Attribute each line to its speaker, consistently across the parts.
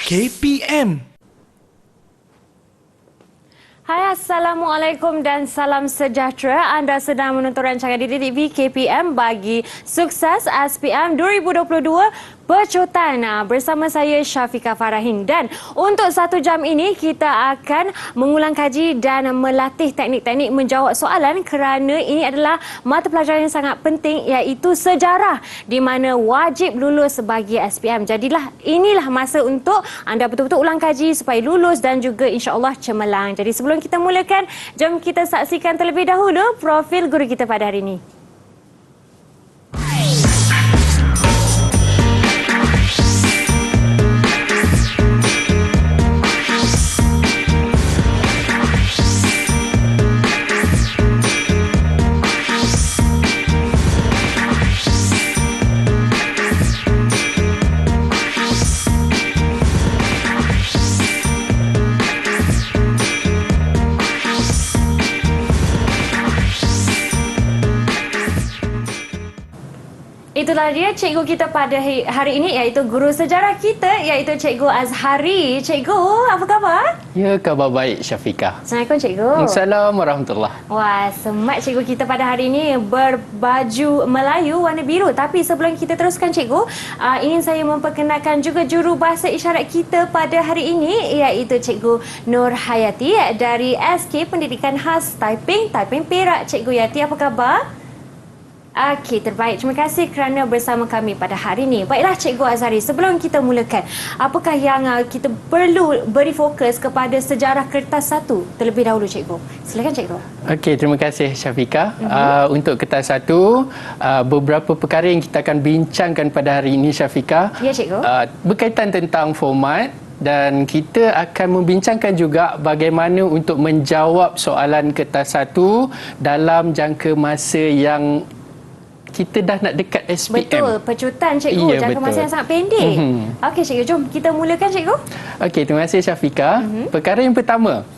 Speaker 1: KPM.
Speaker 2: Hai, Assalamualaikum dan salam sejahtera. Anda sedang menonton rancangan DDTV KPM bagi sukses SPM 2022 Pecutan bersama saya Syafiqah Farahin. Dan untuk 1 jam ini kita akan mengulang kaji dan melatih teknik-teknik menjawab soalan kerana ini adalah mata pelajaran yang sangat penting iaitu sejarah di mana wajib lulus bagi SPM. Jadilah inilah masa untuk anda betul-betul ulang kaji supaya lulus dan juga insya-Allah cemerlang. Jadi sebelum kita mulakan, jom kita saksikan terlebih dahulu profil guru kita pada hari ini. Itulah dia cikgu kita pada hari ini iaitu guru sejarah kita iaitu Cikgu Azhari. Cikgu, apa khabar?
Speaker 3: Ya, khabar baik Syafiqah.
Speaker 2: Assalamualaikum Cikgu.
Speaker 3: Assalamualaikum warahmatullahi.
Speaker 2: Wah, semat cikgu kita pada hari ini berbaju Melayu warna biru. Tapi sebelum kita teruskan cikgu, ingin saya memperkenalkan juga juru bahasa isyarat kita pada hari ini iaitu Cikgu Nur Hayati dari SK Pendidikan Khas Taiping Perak. Cikgu Yati, apa khabar? Okey, terbaik. Terima kasih kerana bersama kami pada hari ini. Baiklah Cikgu Azhari, sebelum kita mulakan, apakah yang kita perlu beri fokus kepada sejarah kertas 1 terlebih dahulu Cikgu? Silakan Cikgu.
Speaker 3: Okey, terima kasih Syafiqah. Untuk kertas 1, beberapa perkara yang kita akan bincangkan pada hari ini Syafiqah.
Speaker 2: Ya Cikgu.
Speaker 3: Berkaitan tentang format dan kita akan membincangkan juga bagaimana untuk menjawab soalan kertas 1 dalam jangka masa yang kita dah nak dekat SPM.
Speaker 2: Betul, pecutan cikgu,
Speaker 3: ya,
Speaker 2: jangka masa yang sangat pendek. Okey cikgu, jom kita mulakan cikgu.
Speaker 3: Okey, terima kasih Syafiqah. Perkara yang pertama,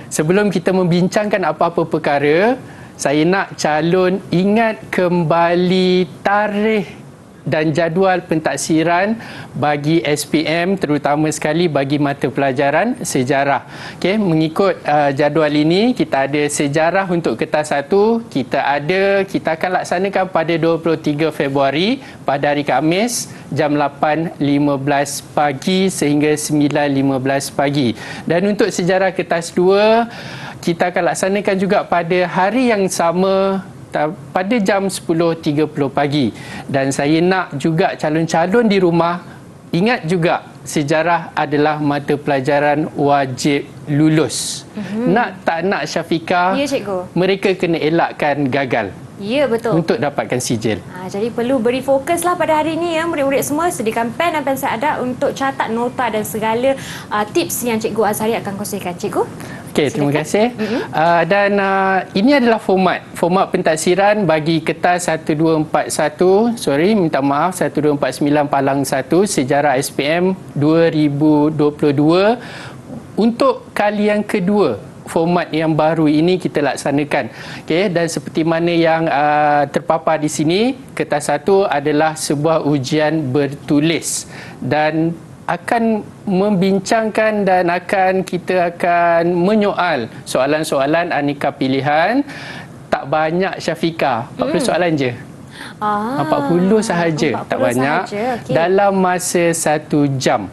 Speaker 3: sebelum kita membincangkan apa-apa perkara, saya nak calon ingat kembali tarikh dan jadual pentaksiran bagi SPM, terutama sekali bagi mata pelajaran sejarah. Okey, mengikut jadual ini kita ada sejarah untuk kertas 1, kita akan laksanakan pada 23 Februari pada hari Khamis jam 8.15 pagi sehingga 9.15 pagi. Dan untuk sejarah kertas 2 kita akan laksanakan juga pada hari yang sama pada jam 10.30 pagi. Dan saya nak juga calon-calon di rumah ingat juga sejarah adalah mata pelajaran wajib lulus. Nak tak nak Syafiqah,
Speaker 2: ya, cikgu,
Speaker 3: mereka kena elakkan gagal.
Speaker 2: Ya, betul.
Speaker 3: Untuk dapatkan sijil.
Speaker 2: Jadi perlu beri fokuslah pada hari ini ya. Murid-murid semua sediakan pen dan pensel anda untuk catat nota dan segala tips yang Cikgu Azhari akan kongsikan. Cikgu?
Speaker 3: Okey, terima kasih. Dan ini adalah format pentaksiran bagi kertas 1241, minta maaf, 1249 Palang 1 Sejarah SPM 2022. Untuk kali yang kedua, format yang baru ini kita laksanakan. Okey, dan seperti mana yang terpapar di sini, kertas 1 adalah sebuah ujian bertulis dan akan membincangkan dan kita akan menyoal soalan-soalan aneka pilihan. Tak banyak Syafiqah, 40 soalan je. 40 sahaja,
Speaker 2: 40
Speaker 3: tak banyak
Speaker 2: sahaja. Okay.
Speaker 3: dalam masa 1 jam.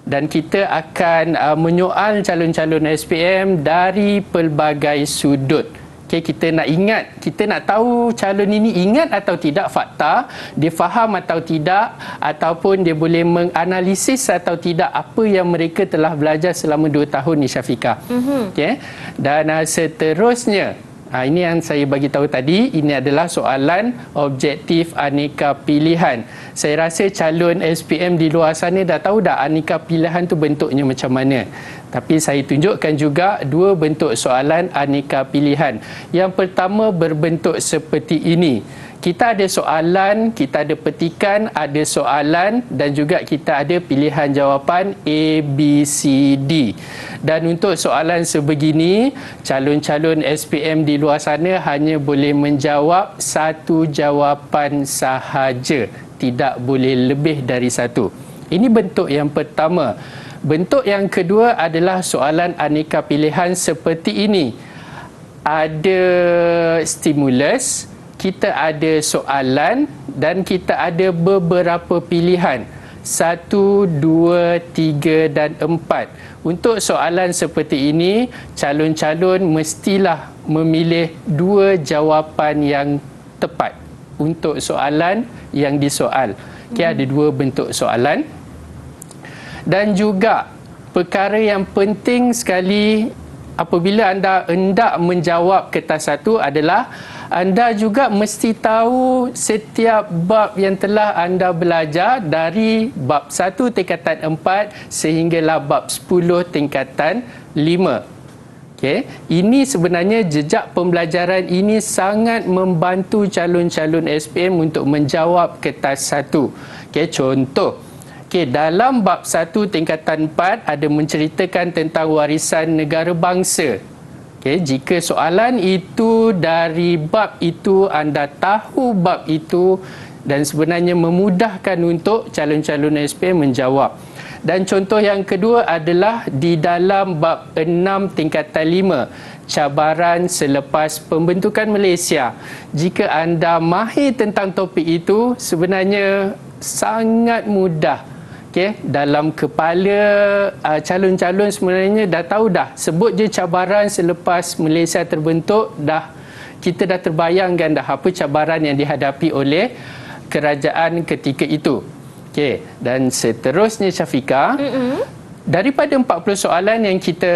Speaker 3: Dan kita akan menyoal calon-calon SPM dari pelbagai sudut. Okay, kita nak ingat, kita nak tahu calon ini ingat atau tidak fakta, dia faham atau tidak, ataupun dia boleh menganalisis atau tidak apa yang mereka telah belajar selama 2 tahun ni Syafiqah. Okay. Dan seterusnya, ini yang saya bagi tahu tadi, ini adalah soalan objektif aneka pilihan. Saya rasa calon SPM di luar sana dah tahu dah aneka pilihan tu bentuknya macam mana. Tapi saya tunjukkan juga 2 bentuk soalan aneka pilihan. Yang pertama berbentuk seperti ini. Kita ada soalan, kita ada petikan, ada soalan dan juga kita ada pilihan jawapan A, B, C, D. Dan untuk soalan sebegini, calon-calon SPM di luar sana hanya boleh menjawab 1 jawapan sahaja. Tidak boleh lebih dari 1. Ini bentuk yang pertama. Bentuk yang kedua adalah soalan aneka pilihan seperti ini. Ada stimulus, kita ada soalan dan kita ada beberapa pilihan. 1, 2, 3 dan 4. Untuk soalan seperti ini, calon-calon mestilah memilih 2 jawapan yang tepat untuk soalan yang disoal. Okey, ada 2 bentuk soalan. Dan juga perkara yang penting sekali apabila anda hendak menjawab kertas 1 adalah anda juga mesti tahu setiap bab yang telah anda belajar dari bab 1 tingkatan 4 sehinggalah bab 10 tingkatan 5. Okay. Ini sebenarnya jejak pembelajaran ini sangat membantu calon-calon SPM untuk menjawab kertas 1. Okay, contoh. Okay, dalam bab 1 tingkatan 4 ada menceritakan tentang warisan negara bangsa. Okay, jika soalan itu dari bab itu, anda tahu bab itu dan sebenarnya memudahkan untuk calon-calon SPM menjawab. Dan contoh yang kedua adalah di dalam bab 6 tingkatan 5, cabaran selepas pembentukan Malaysia. Jika anda mahir tentang topik itu, sebenarnya sangat mudah. Okay, dalam kepala calon-calon sebenarnya dah tahu dah. Sebut je cabaran selepas Malaysia terbentuk, kita dah terbayangkan dah apa cabaran yang dihadapi oleh kerajaan ketika itu. Okay, dan seterusnya Syafiqah, daripada 40 soalan yang kita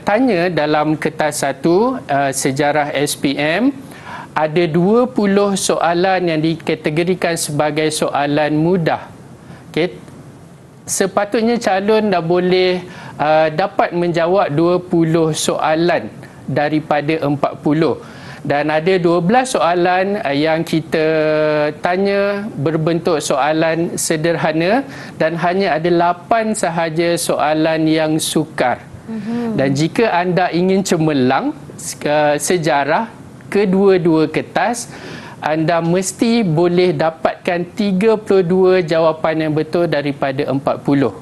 Speaker 3: tanya dalam kertas 1 sejarah SPM, ada 20 soalan yang dikategorikan sebagai soalan mudah. Okay, sepatutnya calon dah boleh dapat menjawab 20 soalan daripada 40. Dan ada 12 soalan yang kita tanya berbentuk soalan sederhana dan hanya ada 8 sahaja soalan yang sukar. Dan jika anda ingin cemerlang sejarah kedua-dua kertas, anda mesti boleh dapatkan 32 jawapan yang betul daripada 40.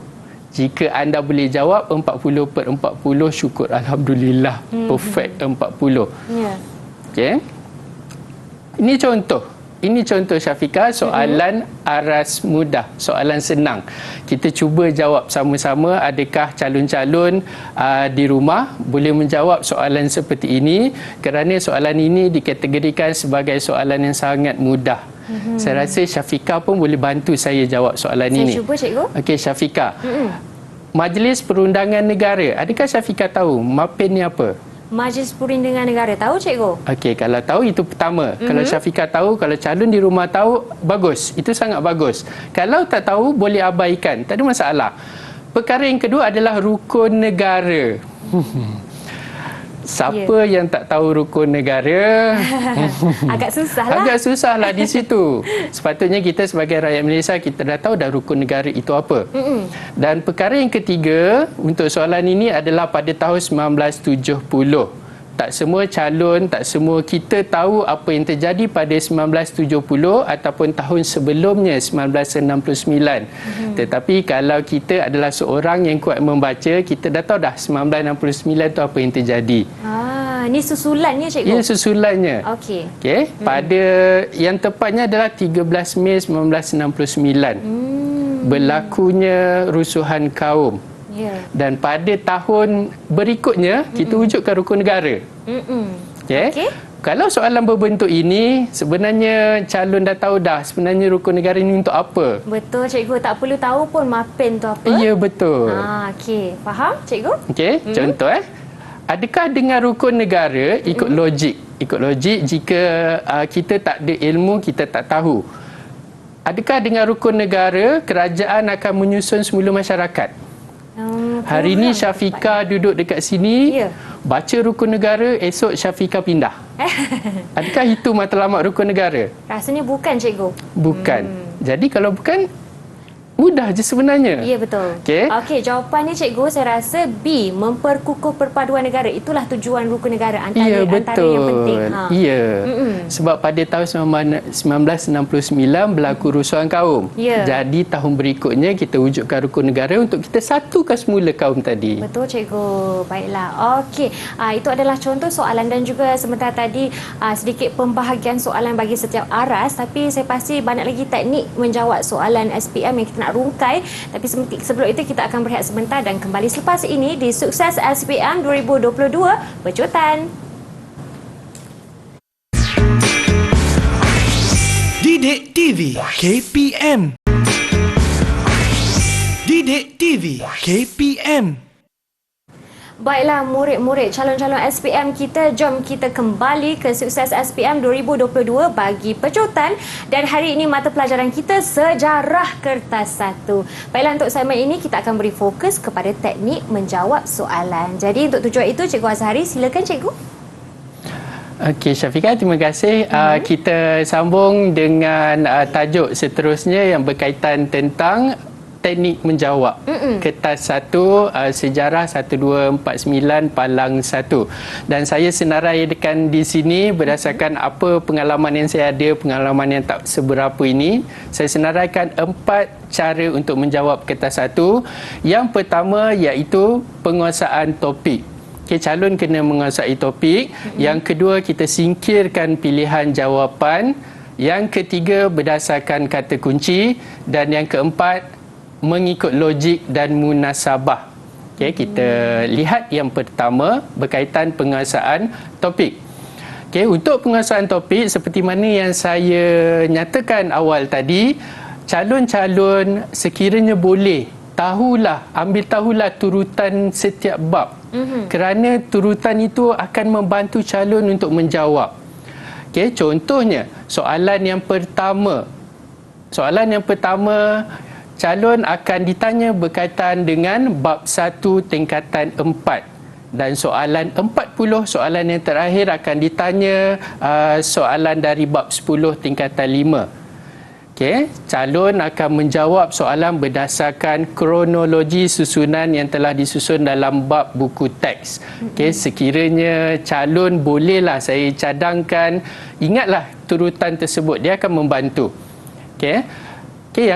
Speaker 3: Jika anda boleh jawab 40/40, syukur Alhamdulillah. Perfect 40.
Speaker 2: Ya.
Speaker 3: Okay. Ini contoh Syafiqah, soalan aras mudah, soalan senang. Kita cuba jawab sama-sama. Adakah calon-calon di rumah boleh menjawab soalan seperti ini? Kerana soalan ini dikategorikan sebagai soalan yang sangat mudah. Saya rasa Syafiqah pun boleh bantu saya jawab soalan ini.
Speaker 2: Saya cuba, cikgu.
Speaker 3: Okey, Syafiqah. Majlis Perundangan Negara. Adakah Syafiqah tahu MAPEN ni apa?
Speaker 2: Majlis Perundangan Negara. Tahu, cikgu?
Speaker 3: Okey, kalau tahu itu pertama. Kalau Syafiqah tahu, kalau calon di rumah tahu, bagus. Itu sangat bagus. Kalau tak tahu, boleh abaikan. Tak ada masalah. Perkara yang kedua adalah rukun negara. Siapa yang tak tahu rukun negara?
Speaker 2: Agak susah lah.
Speaker 3: Agak susah lah di situ. Sepatutnya kita sebagai rakyat Malaysia, kita dah tahu dah rukun negara itu apa. Dan perkara yang ketiga untuk soalan ini adalah pada tahun 1970. Tak semua calon, tak semua kita tahu apa yang terjadi pada 1970 ataupun tahun sebelumnya 1969. Tetapi kalau kita adalah seorang yang kuat membaca, kita dah tahu dah 1969 tu apa yang terjadi.
Speaker 2: Ni susulannya, cikgu?
Speaker 3: Ini susulannya.
Speaker 2: Okey.
Speaker 3: Okay. Pada yang tepatnya adalah 13 Mei 1969. Berlakunya rusuhan kaum.
Speaker 2: Ya.
Speaker 3: Dan pada tahun berikutnya kita wujudkan rukun negara. Okay? Kalau soalan berbentuk ini, sebenarnya calon dah tahu dah sebenarnya rukun negara ini untuk apa.
Speaker 2: Betul, cikgu. Tak perlu tahu pun MAPEN tu apa.
Speaker 3: Ya, betul.
Speaker 2: Okey. Faham, cikgu?
Speaker 3: Okey, contoh adakah dengan rukun negara ikut logik? Ikut logik, jika kita tak ada ilmu, kita tak tahu. Adakah dengan rukun negara kerajaan akan menyusun semula masyarakat? Hari ini Syafiqah duduk dekat sini, baca rukun negara, esok Syafiqah pindah. Adakah itu matlamat rukun negara?
Speaker 2: Rasanya bukan, cikgu.
Speaker 3: Bukan. Jadi kalau bukan, Mudah je sebenarnya.
Speaker 2: Ya, betul.
Speaker 3: Okey.
Speaker 2: Okey, jawapannya cikgu saya rasa B, memperkukuh perpaduan negara. Itulah tujuan rukun negara antara
Speaker 3: Ya, betul.
Speaker 2: yang penting.
Speaker 3: Ya. Sebab pada tahun 1969 berlaku rusuhan kaum.
Speaker 2: Ya.
Speaker 3: Jadi tahun berikutnya kita wujudkan rukun negara untuk kita satukan semula kaum tadi.
Speaker 2: Betul cikgu. Baiklah. Okey, itu adalah contoh soalan dan juga sebentar tadi sedikit pembahagian soalan bagi setiap aras, tapi saya pasti banyak lagi teknik menjawab soalan SPM yang kita nak rungkai. Tapi sebelum itu kita akan berehat sebentar dan kembali selepas ini di Sukses SPM 2022 Bercutan.
Speaker 1: Didik TV KPM. Didik TV KPM.
Speaker 2: Baiklah murid-murid calon-calon SPM kita, jom kita kembali ke Sukses SPM 2022 bagi Bercutan, dan hari ini mata pelajaran kita Sejarah Kertas 1. Baiklah, untuk segmen ini kita akan beri fokus kepada teknik menjawab soalan. Jadi untuk tujuan itu Cikgu Azhari, silakan Cikgu.
Speaker 3: Okey, Syafiqah, terima kasih. Kita sambung dengan tajuk seterusnya yang berkaitan tentang teknik menjawab. Kertas 1, sejarah 1249 Palang 1. Dan saya senaraikan di sini berdasarkan apa pengalaman yang saya ada, pengalaman yang tak seberapa ini. Saya senaraikan 4 cara untuk menjawab kertas 1. Yang pertama iaitu penguasaan topik. Okay, calon kena menguasai topik. Yang kedua, kita singkirkan pilihan jawapan. Yang ketiga, berdasarkan kata kunci. Dan yang keempat, mengikut logik dan munasabah. Okay, kita lihat yang pertama berkaitan penguasaan topik. Okay, untuk penguasaan topik, seperti mana yang saya nyatakan awal tadi, calon-calon sekiranya boleh ambil tahulah turutan setiap bab. Kerana turutan itu akan membantu calon untuk menjawab. Okay, contohnya soalan yang pertama, calon akan ditanya berkaitan dengan bab 1 tingkatan 4. Dan soalan 40, soalan yang terakhir akan ditanya soalan dari bab 10 tingkatan 5. Okay. Calon akan menjawab soalan berdasarkan kronologi susunan yang telah disusun dalam bab buku teks. Okay. Sekiranya calon bolehlah saya cadangkan, ingatlah turutan tersebut, dia akan membantu. Okay. Okay,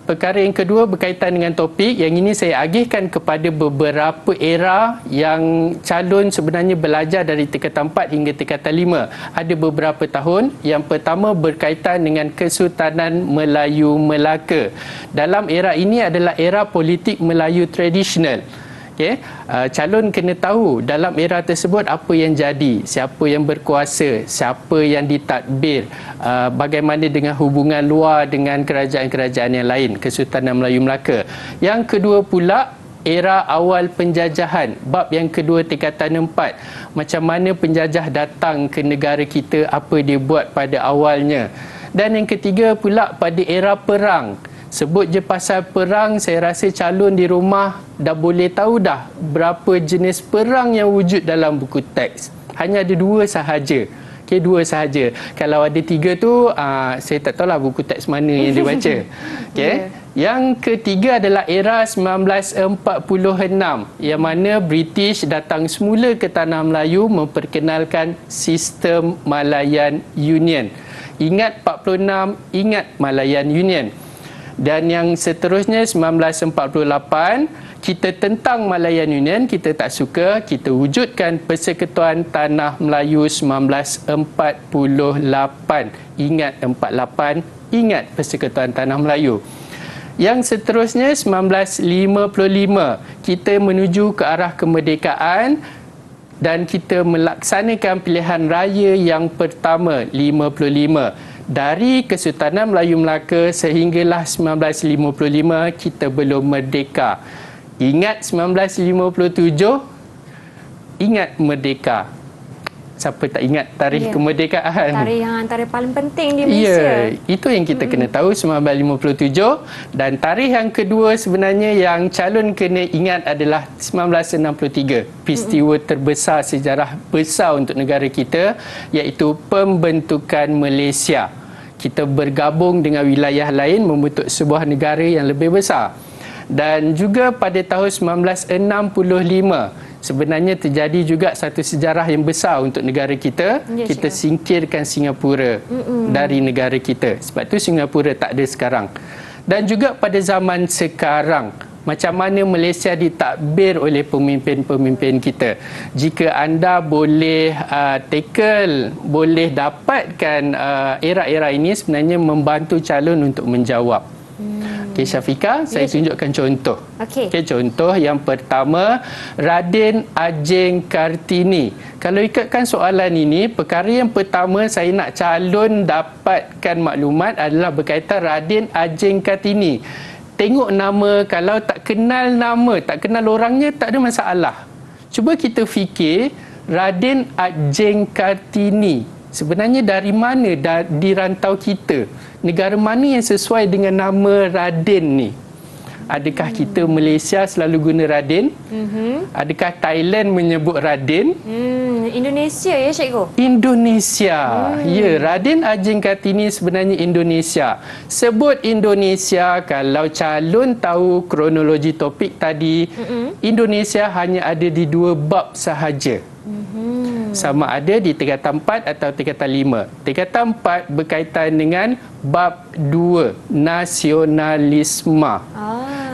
Speaker 3: perkara yang kedua berkaitan dengan topik. Yang ini saya agihkan kepada beberapa era yang calon sebenarnya belajar dari tingkatan 4 hingga tingkatan 5. Ada beberapa tahun. Yang pertama berkaitan dengan Kesultanan Melayu Melaka. Dalam era ini adalah era politik Melayu tradisional. Okay. Calon kena tahu dalam era tersebut apa yang jadi, siapa yang berkuasa, siapa yang ditadbir, bagaimana dengan hubungan luar dengan kerajaan-kerajaan yang lain, Kesultanan Melayu Melaka. Yang kedua pula, era awal penjajahan, bab yang kedua tingkatan 4. Macam mana penjajah datang ke negara kita, apa dia buat pada awalnya. Dan yang ketiga pula pada era perang. Sebut je pasal perang, saya rasa calon di rumah dah boleh tahu dah berapa jenis perang yang wujud dalam buku teks. Hanya ada 2 sahaja. Okay, 2 sahaja. Kalau ada 3 tu, saya tak tahulah buku teks mana yang dia baca. Okay. Yang ketiga adalah era 1946, yang mana British datang semula ke Tanah Melayu memperkenalkan sistem Malayan Union. Ingat 46, ingat Malayan Union. Dan yang seterusnya 1948, kita tentang Malayan Union, kita tak suka, kita wujudkan Persekutuan Tanah Melayu 1948. Ingat 48, ingat Persekutuan Tanah Melayu. Yang seterusnya 1955, kita menuju ke arah kemerdekaan dan kita melaksanakan pilihan raya yang pertama 55. Dari Kesultanan Melayu Melaka sehinggalah 1955 kita belum merdeka. Ingat 1957, ingat merdeka. Siapa tak ingat tarikh kemerdekaan?
Speaker 2: Tarikh yang antara paling penting di Malaysia.
Speaker 3: Itu yang kita kena tahu, 1957. Dan tarikh yang kedua sebenarnya yang calon kena ingat adalah 1963. Peristiwa terbesar, sejarah besar untuk negara kita, iaitu pembentukan Malaysia. kita bergabung dengan wilayah lain membentuk sebuah negara yang lebih besar. Dan juga pada tahun 1965 sebenarnya terjadi juga satu sejarah yang besar untuk negara kita. Kita singkirkan Singapura dari negara kita. Sebab tu Singapura tak ada sekarang. Dan juga pada zaman sekarang, macam mana Malaysia ditadbir oleh pemimpin-pemimpin kita. Jika anda boleh tackle, boleh dapatkan era-era ini sebenarnya membantu calon untuk menjawab. Okey Syafiqah, saya tunjukkan contoh. Okey, contoh yang pertama, Raden Ajeng Kartini. Kalau ikutkan soalan ini, perkara yang pertama saya nak calon dapatkan maklumat adalah berkaitan Raden Ajeng Kartini. Tengok nama, kalau tak kenal nama, tak kenal orangnya, tak ada masalah. Cuba kita fikir, Raden Ajeng Kartini sebenarnya dari mana di rantau kita? Negara mana yang sesuai dengan nama Raden ni? Adakah kita Malaysia selalu guna Raden? Adakah Thailand menyebut Raden?
Speaker 2: Indonesia ya cikgu?
Speaker 3: Indonesia. Ya, Raden Ajeng Kartini sebenarnya Indonesia. Sebut Indonesia, kalau calon tahu kronologi topik tadi, Indonesia hanya ada di 2 bab sahaja. Sama ada di tingkatan 4 atau tingkatan 5. Tingkatan 4 berkaitan dengan bab 2, nasionalisme.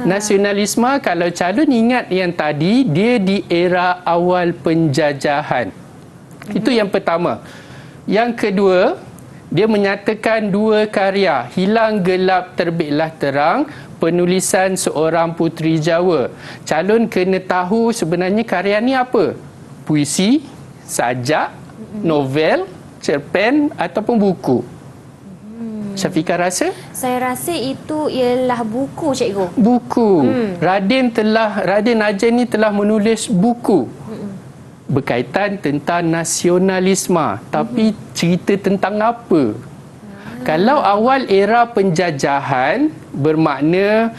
Speaker 3: Nasionalisme, kalau calon ingat yang tadi, dia di era awal penjajahan. Itu yang pertama. Yang kedua, dia menyatakan 2 karya, Hilang Gelap Terbitlah Terang, penulisan seorang puteri Jawa. Calon kena tahu sebenarnya karya ni apa? Puisi, sajak, novel, cerpen ataupun buku. Syafiqah rasa?
Speaker 2: Saya rasa itu ialah buku cikgu.
Speaker 3: Buku. Raden Ajeng ni telah menulis buku berkaitan tentang nasionalisme. Tapi cerita tentang apa? Kalau awal era penjajahan, bermakna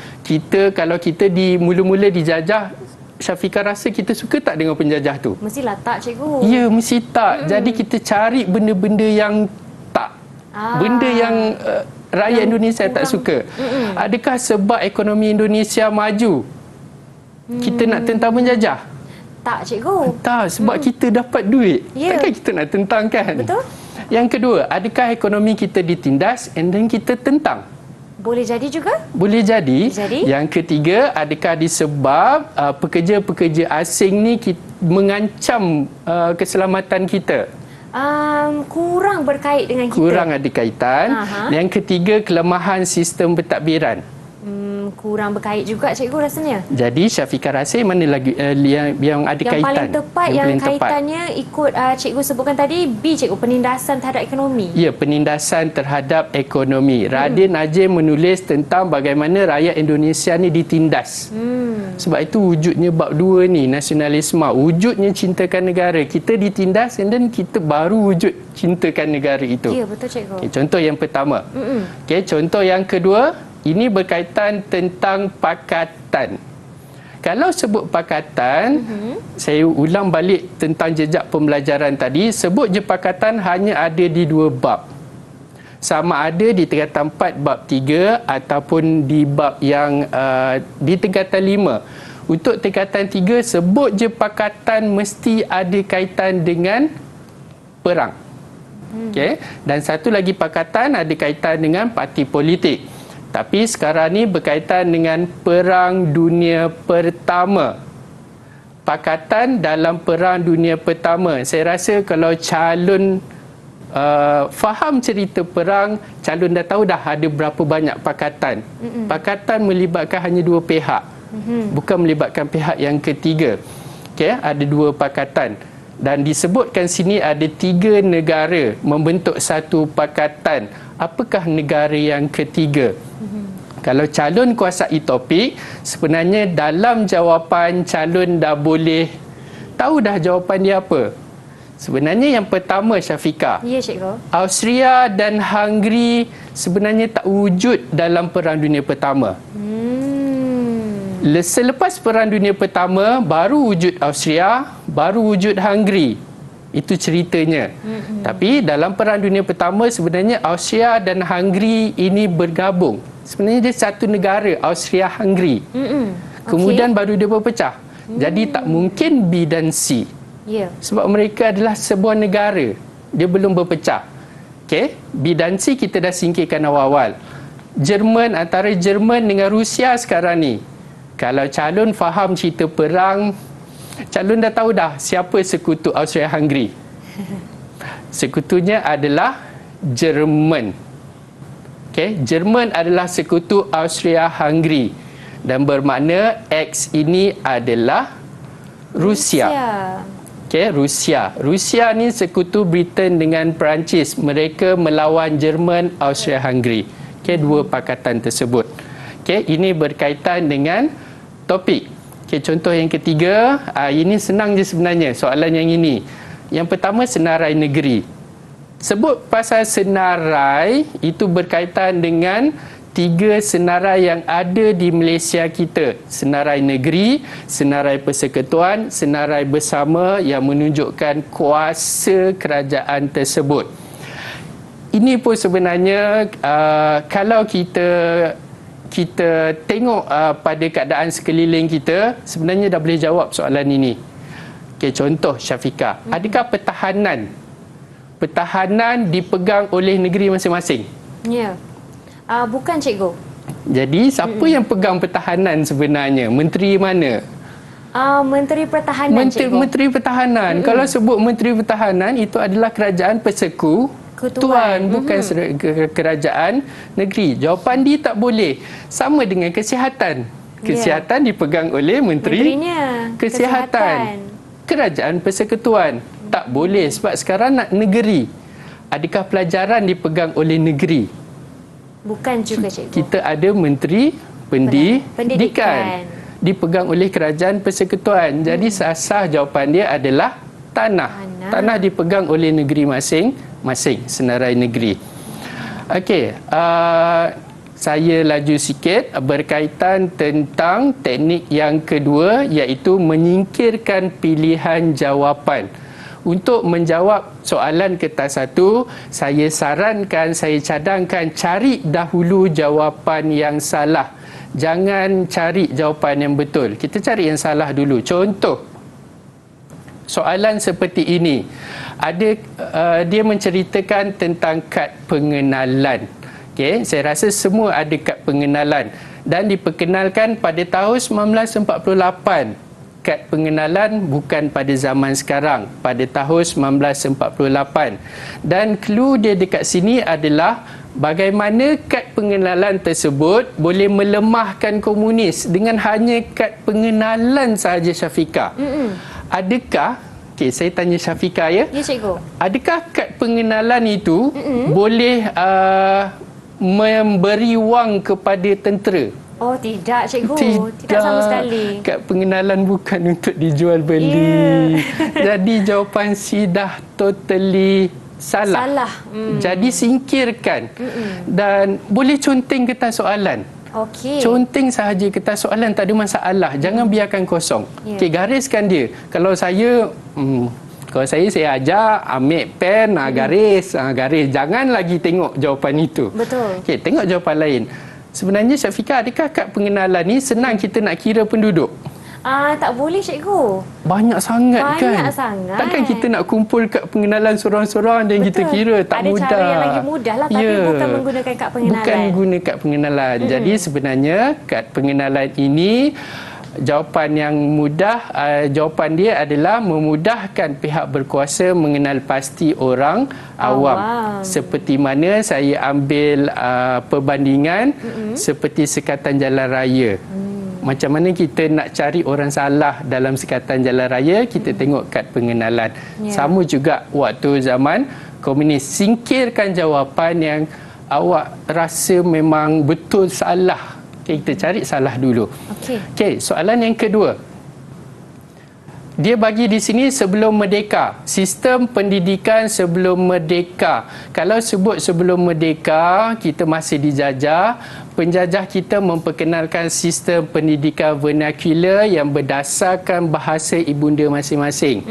Speaker 3: kalau kita mula-mula dijajah, Syafiqah rasa kita suka tak dengan penjajah tu?
Speaker 2: Mestilah tak cikgu.
Speaker 3: Ya, mesti tak. Jadi kita cari benda-benda yang tak. Benda yang rakyat Indonesia tak suka. Adakah sebab ekonomi Indonesia maju, kita nak tentang penjajah?
Speaker 2: Tak cikgu.
Speaker 3: Tak, sebab kita dapat duit. Takkan kita nak tentang kan?
Speaker 2: Betul.
Speaker 3: Yang kedua, adakah ekonomi kita ditindas and then kita tentang?
Speaker 2: Boleh jadi juga?
Speaker 3: Boleh jadi. Yang ketiga, adakah disebab pekerja-pekerja asing ni mengancam keselamatan kita?
Speaker 2: Kurang berkait dengan kita.
Speaker 3: Kurang ada kaitan. Yang ketiga, kelemahan sistem pentadbiran.
Speaker 2: Kurang berkait juga cikgu rasanya.
Speaker 3: Jadi Syafiqah rasa mana lagi yang ada kaitan?
Speaker 2: Yang paling tepat, yang kaitannya ikut cikgu sebutkan tadi, B cikgu, penindasan terhadap ekonomi. Ya,
Speaker 3: penindasan terhadap ekonomi. Raden Ajeng menulis tentang bagaimana rakyat Indonesia ni ditindas. Sebab itu wujudnya bab 2 ni, nasionalisme. Wujudnya cintakan negara. Kita ditindas dan kita baru wujud cintakan negara itu.
Speaker 2: Ya, betul cikgu.
Speaker 3: Okay, contoh yang pertama. Okay, contoh yang kedua, ini berkaitan tentang pakatan. Kalau sebut pakatan, saya ulang balik tentang jejak pembelajaran tadi, sebut je pakatan hanya ada di 2 bab. Sama ada di tingkatan 4 bab 3 ataupun di bab yang di tingkatan 5. Untuk tingkatan 3, sebut je pakatan mesti ada kaitan dengan perang. Okay? Dan satu lagi pakatan ada kaitan dengan parti politik. Tapi sekarang ni berkaitan dengan Perang Dunia Pertama. Pakatan dalam Perang Dunia Pertama. Saya rasa kalau calon faham cerita perang, calon dah tahu dah ada berapa banyak pakatan. Pakatan melibatkan hanya 2 pihak. Bukan melibatkan pihak yang ketiga. Okay, ada 2 pakatan. Dan disebutkan sini ada 3 negara membentuk satu pakatan. Apakah negara yang ketiga? Kalau calon kuasai topik, sebenarnya dalam jawapan calon dah boleh tahu dah jawapan dia apa. Sebenarnya yang pertama, Syafiqah.
Speaker 2: Ya, cikgu.
Speaker 3: Austria dan Hungary sebenarnya tak wujud dalam Perang Dunia Pertama. Selepas Perang Dunia Pertama, baru wujud Austria, baru wujud Hungary. Itu ceritanya. Tapi dalam Perang Dunia Pertama sebenarnya Austria dan Hungary ini bergabung. Sebenarnya dia satu negara, Austria-Hungary. Kemudian baru dia berpecah. Jadi tak mungkin B dan C.
Speaker 2: Ya.
Speaker 3: Sebab mereka adalah sebuah negara. Dia belum berpecah. Okey, B dan C kita dah singkirkan awal-awal. Jerman, antara Jerman dengan Rusia sekarang ni. Kalau calon faham cerita perang, calon dah tahu dah siapa sekutu Austria-Hungary. Sekutunya adalah Jerman. Okey, Jerman adalah sekutu Austria-Hungary dan bermakna X ini adalah Rusia. Okey, Rusia. Rusia ni sekutu Britain dengan Perancis. Mereka melawan Jerman, Austria-Hungary. Okey, dua pakatan tersebut. Okey, ini berkaitan dengan topik. Okey, contoh yang ketiga, ini senang je sebenarnya soalan yang ini. Yang pertama, senarai negeri. Sebut pasal senarai, itu berkaitan dengan 3 senarai yang ada di Malaysia kita. Senarai negeri, senarai persekutuan, senarai bersama yang menunjukkan kuasa kerajaan tersebut. Ini pun sebenarnya kalau kita tengok pada keadaan sekeliling kita, sebenarnya dah boleh jawab soalan ini. Okey, contoh Syafiqah, adakah pertahanan dipegang oleh negeri masing-masing?
Speaker 2: Ya. Bukan cikgu.
Speaker 3: Jadi siapa yang pegang pertahanan sebenarnya? Menteri mana?
Speaker 2: Menteri Pertahanan, cikgu.
Speaker 3: Menteri Pertahanan. Kalau sebut Menteri Pertahanan, itu adalah kerajaan persekutuan, bukan kerajaan negeri. Jawapan D tak boleh. Sama dengan kesihatan. Kesihatan dipegang oleh
Speaker 2: Menterinya.
Speaker 3: Kesihatan. Kerajaan persekutuan. Tak boleh sebab sekarang nak negeri. Adakah pelajaran dipegang oleh negeri?
Speaker 2: Bukan juga, cikgu.
Speaker 3: Kita ada Menteri Pendidikan. Dipegang oleh kerajaan persekutuan. Jadi sah jawapan dia adalah tanah. Tanah dipegang oleh negeri masing-masing, senarai negeri. Okey, saya laju sikit berkaitan tentang teknik yang kedua, iaitu menyingkirkan pilihan jawapan. Untuk menjawab soalan kertas 1, saya sarankan, saya cadangkan cari dahulu jawapan yang salah. Jangan cari jawapan yang betul. Kita cari yang salah dulu. Contoh, soalan seperti ini. Dia menceritakan tentang kad pengenalan. Okay, saya rasa semua ada kad pengenalan. Dan diperkenalkan pada tahun 1948. Kad pengenalan bukan pada zaman sekarang, pada tahun 1948. Dan clue dia dekat sini adalah bagaimana kad pengenalan tersebut boleh melemahkan komunis dengan hanya kad pengenalan sahaja, Syafiqah. Adakah, saya tanya Syafiqah ya?
Speaker 2: Ya, cikgu.
Speaker 3: Adakah kad pengenalan itu boleh memberi wang kepada tentera?
Speaker 2: Oh, tidak, cikgu. Tidak sama sekali.
Speaker 3: Kad pengenalan bukan untuk dijual beli. Jadi jawapan C dah totally salah. Jadi singkirkan. Dan boleh conteng kertas soalan.
Speaker 2: Okey.
Speaker 3: Conteng sahaja kertas soalan, tak ada masalah. Jangan biarkan kosong. Okey, gariskan dia. Kalau saya saya ajar, ambil pen, garis. Jangan lagi tengok jawapan itu.
Speaker 2: Betul.
Speaker 3: Okey, tengok jawapan lain. Sebenarnya Syafiqah, adakah kad pengenalan ni senang kita nak kira penduduk?
Speaker 2: Tak boleh, cikgu.
Speaker 3: Banyak sangat kan?
Speaker 2: Banyak sangat.
Speaker 3: Takkan kita nak kumpul kad pengenalan sorang-sorang dan kita kira? Tak mudah. Ada
Speaker 2: cara yang lagi mudah lah, tapi bukan menggunakan kad pengenalan.
Speaker 3: Bukan guna kad pengenalan. Jadi sebenarnya kad pengenalan ini, jawapan yang mudah, jawapan dia adalah memudahkan pihak berkuasa mengenal pasti orang awam. Seperti mana saya ambil perbandingan seperti sekatan jalan raya. Macam mana kita nak cari orang salah dalam sekatan jalan raya, kita tengok kad pengenalan. Sama juga waktu zaman komunis. Singkirkan jawapan yang awak rasa memang betul salah. Okay, kita cari salah dulu. Okey, soalan yang kedua. dia bagi di sini sebelum merdeka. Sistem pendidikan sebelum merdeka. Kalau sebut sebelum merdeka, kita masih dijajah. Penjajah kita memperkenalkan sistem pendidikan vernacular yang berdasarkan bahasa ibunda masing-masing.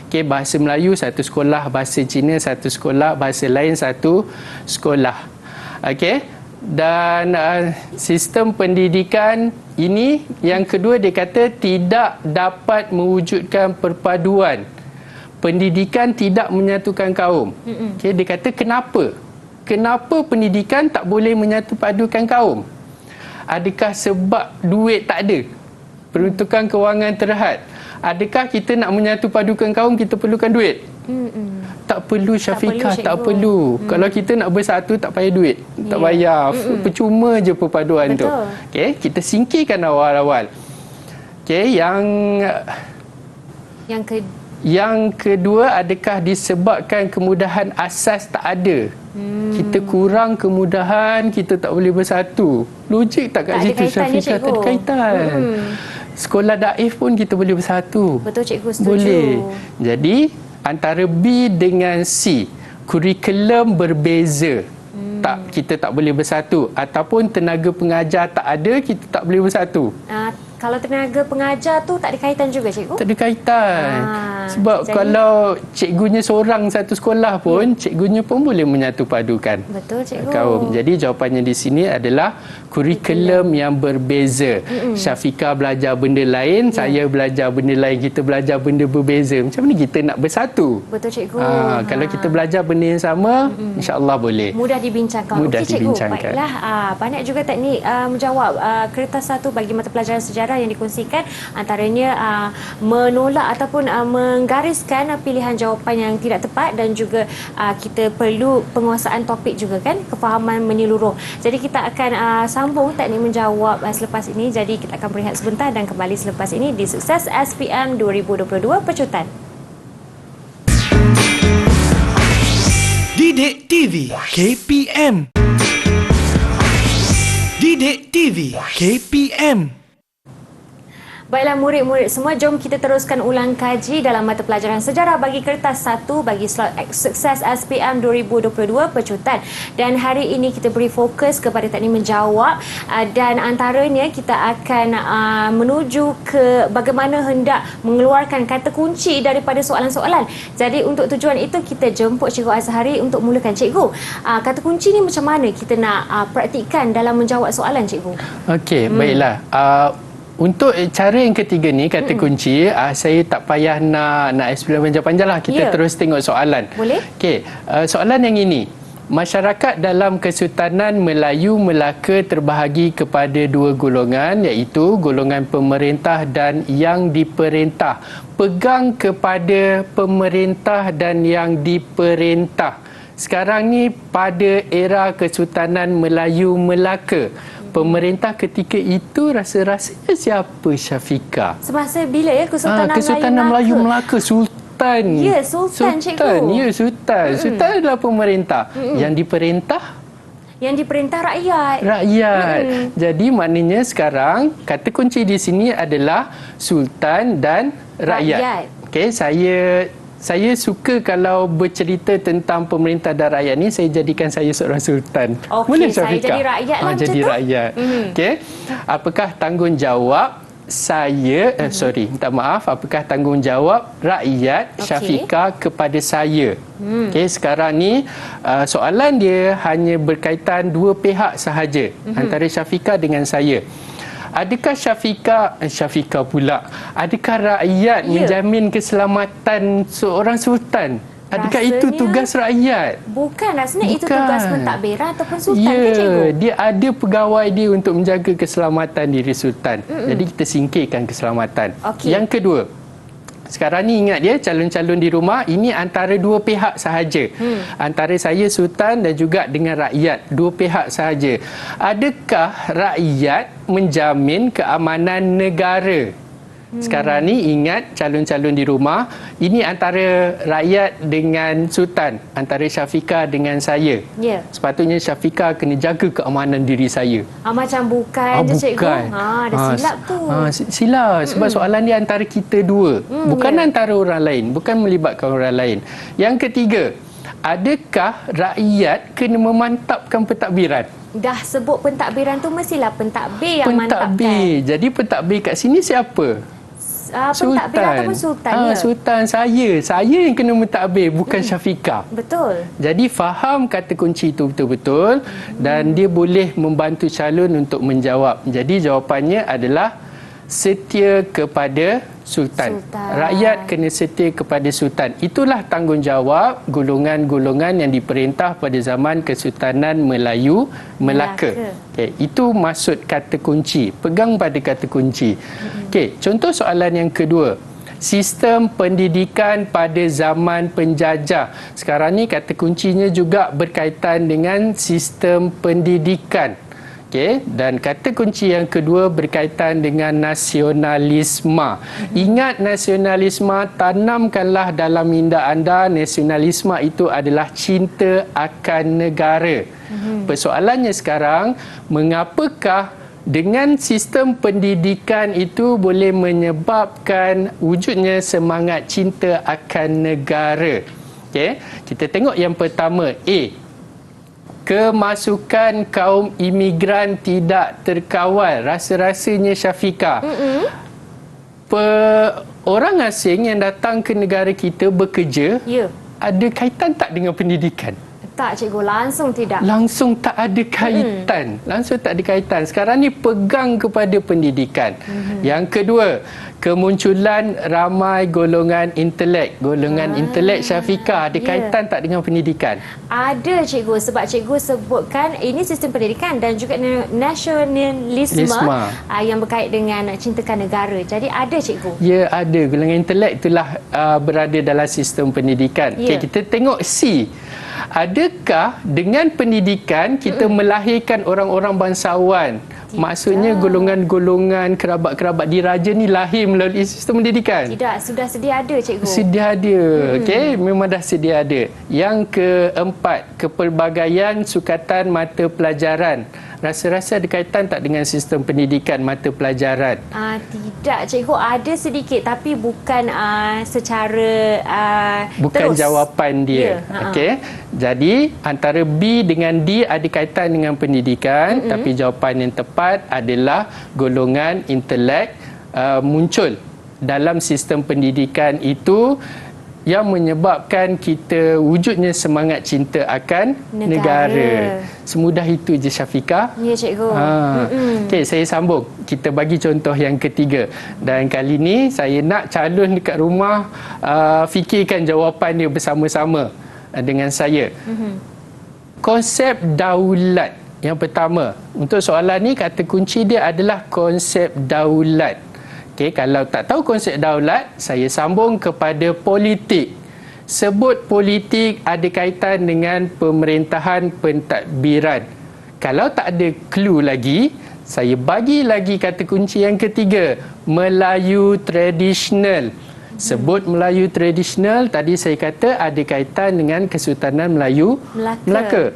Speaker 3: Okey, bahasa Melayu satu sekolah, bahasa Cina satu sekolah, bahasa lain satu sekolah. Okey. Dan sistem pendidikan ini yang kedua dia kata tidak dapat mewujudkan perpaduan. Pendidikan tidak menyatukan kaum. Okay, dia kata kenapa? Kenapa pendidikan tak boleh menyatupadukan kaum? Adakah sebab duit tak ada? Peruntukan kewangan terhad. Adakah kita nak menyatupadukan kaum kita perlukan duit? Tak perlu Syafiqah, tak perlu. Kalau kita nak bersatu tak payah duit, tak payah. Percuma je perpaduan tu. Okey, kita singkirkan awal-awal. Okey, yang kedua, adakah disebabkan kemudahan asas tak ada? Kita kurang kemudahan, kita tak boleh bersatu. Logik tak kat situ Syafiqah? Tak ada kaitan. Sekolah daif pun kita boleh bersatu.
Speaker 2: Betul cikgu, setuju.
Speaker 3: Boleh. Jadi antara B dengan C, kurikulum berbeza. Kita tak boleh bersatu. Ataupun tenaga pengajar tak ada, kita tak boleh bersatu.
Speaker 2: Kalau tenaga pengajar tu tak ada kaitan juga cikgu?
Speaker 3: Tak ada kaitan. Sebab jadi, kalau cikgunya seorang satu sekolah pun, cikgunya pun boleh menyatupadukan
Speaker 2: betul cikgu.
Speaker 3: Kaum. Jadi jawapannya di sini adalah kurikulum yang berbeza. Syafiqah belajar benda lain, saya belajar benda lain, kita belajar benda berbeza. Macam mana kita nak bersatu?
Speaker 2: Betul cikgu.
Speaker 3: Kalau kita belajar benda yang sama, insya-Allah boleh.
Speaker 2: Mudah dibincangkan.
Speaker 3: Mudah
Speaker 2: Cikgu,
Speaker 3: dibincangkan.
Speaker 2: baiklah. Banyak juga teknik menjawab kertas satu bagi mata pelajaran sejarah yang dikongsikan, antaranya menolak ataupun menggariskan pilihan jawapan yang tidak tepat, dan juga kita perlu penguasaan topik juga kan, kefahaman menyeluruh. Jadi kita akan sambung teknik menjawab selepas ini. Jadi kita akan berehat sebentar dan kembali selepas ini di Sukses SPM 2022 Pecutan.
Speaker 1: Didik TV KPM. Didik TV KPM.
Speaker 2: Baiklah murid-murid semua, jom kita teruskan ulang kaji dalam mata pelajaran sejarah bagi kertas 1 bagi slot Sukses SPM 2022 Pecutan. Dan hari ini kita beri fokus kepada teknik menjawab, dan antaranya kita akan menuju ke bagaimana hendak mengeluarkan kata kunci daripada soalan-soalan. Jadi untuk tujuan itu kita jemput Cikgu Azhari untuk mulakan. Cikgu, kata kunci ni macam mana kita nak praktikkan dalam menjawab soalan cikgu? Okey,
Speaker 3: baiklah. Untuk cara yang ketiga ni, kata kunci, saya tak payah nak explain panjang-panjang lah. Kita terus tengok soalan.
Speaker 2: Boleh?
Speaker 3: Okey, soalan yang ini. Masyarakat dalam Kesultanan Melayu Melaka terbahagi kepada dua golongan, iaitu golongan pemerintah dan yang diperintah. Pegang kepada pemerintah dan yang diperintah. Sekarang ni pada era Kesultanan Melayu Melaka, pemerintah ketika itu rasa-rasanya siapa Syafiqah?
Speaker 2: Semasa bila ya
Speaker 3: Kesultanan Melayu Melaka? Sultan.
Speaker 2: Ya, Sultan cikgu.
Speaker 3: Ya, Sultan. Sultan adalah pemerintah. Yang diperintah?
Speaker 2: Yang diperintah rakyat.
Speaker 3: Jadi maknanya sekarang kata kunci di sini adalah Sultan dan rakyat. Okey, saya suka kalau bercerita tentang pemerintah dan rakyat ni, saya jadikan saya seorang sultan.
Speaker 2: Okey, saya jadi rakyat lah macam tu.
Speaker 3: Jadi rakyat. Okey. Apakah tanggungjawab saya, apakah tanggungjawab rakyat Syafiqah kepada saya? Okey, sekarang ni soalan dia hanya berkaitan dua pihak sahaja, antara Syafiqah dengan saya. Adakah Syafiqah pula, adakah rakyat menjamin keselamatan seorang sultan? Adakah itu tugas rakyat?
Speaker 2: Bukan, rasanya itu tugas pentadbiran ataupun sultan ke cikgu?
Speaker 3: Dia ada pegawai dia untuk menjaga keselamatan diri sultan. Jadi kita singkirkan keselamatan. Yang kedua, sekarang ni ingat dia, calon-calon di rumah, ini antara dua pihak sahaja. Antara saya sultan dan juga dengan rakyat, dua pihak sahaja. Adakah rakyat menjamin keamanan negara? Sekarang ni ingat calon-calon di rumah, ini antara rakyat dengan Sultan, antara Syafiqah dengan saya.
Speaker 2: Ya.
Speaker 3: Sepatutnya Syafiqah kena jaga keamanan diri saya.
Speaker 2: Macam bukan je cikgu.
Speaker 3: Bukan.
Speaker 2: Ada silap tu.
Speaker 3: Silap sebab soalan dia antara kita dua, bukan antara orang lain, bukan melibatkan orang lain. Yang ketiga, adakah rakyat kena memantapkan pentadbiran?
Speaker 2: Dah sebut pentadbiran tu mestilah pentadbir yang mantapkan.
Speaker 3: Pentadbir. Jadi pentadbir kat sini siapa?
Speaker 2: Pentadbir ataupun sultan ya?
Speaker 3: Sultan saya yang kena mentadbir, bukan Syafiqah.
Speaker 2: Betul.
Speaker 3: Jadi faham kata kunci itu betul-betul dan dia boleh membantu calon untuk menjawab. Jadi jawapannya adalah setia kepada Sultan. Rakyat kena setia kepada Sultan. Itulah tanggungjawab golongan-golongan yang diperintah pada zaman Kesultanan Melayu Melaka. Okay, itu maksud kata kunci. Pegang pada kata kunci. Okay, contoh soalan yang kedua. Sistem pendidikan pada zaman penjajah. Sekarang ni kata kuncinya juga berkaitan dengan sistem pendidikan. Okay. Dan kata kunci yang kedua berkaitan dengan nasionalisme. Ingat nasionalisme, tanamkanlah dalam minda anda, nasionalisme itu adalah cinta akan negara. Persoalannya sekarang, mengapakah dengan sistem pendidikan itu boleh menyebabkan wujudnya semangat cinta akan negara? Okay. Kita tengok yang pertama, A. Kemasukan kaum imigran tidak terkawal. Rasa-rasanya Syafiqah. Orang asing yang datang ke negara kita bekerja, ada kaitan tak dengan pendidikan?
Speaker 2: Tak cikgu, langsung tidak.
Speaker 3: Langsung tak ada kaitan. Langsung tak ada kaitan. Sekarang ni pegang kepada pendidikan. Yang kedua, kemunculan ramai golongan intelek. Golongan intelek Syafiqah ada kaitan tak dengan pendidikan? Ada
Speaker 2: cikgu, sebab cikgu sebutkan ini sistem pendidikan dan juga nasionalisme yang berkait dengan cintakan negara. Jadi ada cikgu.
Speaker 3: Ya, ada. Golongan intelek itulah berada dalam sistem pendidikan. Okay, kita tengok C. Adakah dengan pendidikan kita melahirkan orang-orang bangsawan? Maksudnya golongan-golongan kerabat-kerabat diraja ni lahir melalui sistem pendidikan?
Speaker 2: Tidak, sudah sedia ada cikgu.
Speaker 3: Sedia ada. Okey, memang dah sedia ada. Yang keempat, kepelbagaian sukatan mata pelajaran. Rasa-rasa ada kaitan tak dengan sistem pendidikan mata pelajaran?
Speaker 2: Tidak cikgu, ada sedikit tapi bukan secara
Speaker 3: bukan
Speaker 2: terus.
Speaker 3: Jawapan dia. Okey. Jadi antara B dengan D ada kaitan dengan pendidikan, tapi jawapan yang tepat adalah golongan intelek muncul dalam sistem pendidikan itu yang menyebabkan kita wujudnya semangat cinta akan negara. Semudah itu je Syafiqah.
Speaker 2: Ya cikgu.
Speaker 3: Okey, saya sambung. Kita bagi contoh yang ketiga. Dan kali ni saya nak calon dekat rumah fikirkan jawapan dia bersama-sama dengan saya. Konsep daulat. Yang pertama, untuk soalan ni kata kunci dia adalah konsep daulat. Okey, kalau tak tahu konsep daulat, saya sambung kepada politik. Sebut politik ada kaitan dengan pemerintahan pentadbiran. Kalau tak ada clue lagi, saya bagi lagi kata kunci yang ketiga, Melayu tradisional. Sebut Melayu tradisional, tadi saya kata ada kaitan dengan Kesultanan Melayu Melaka.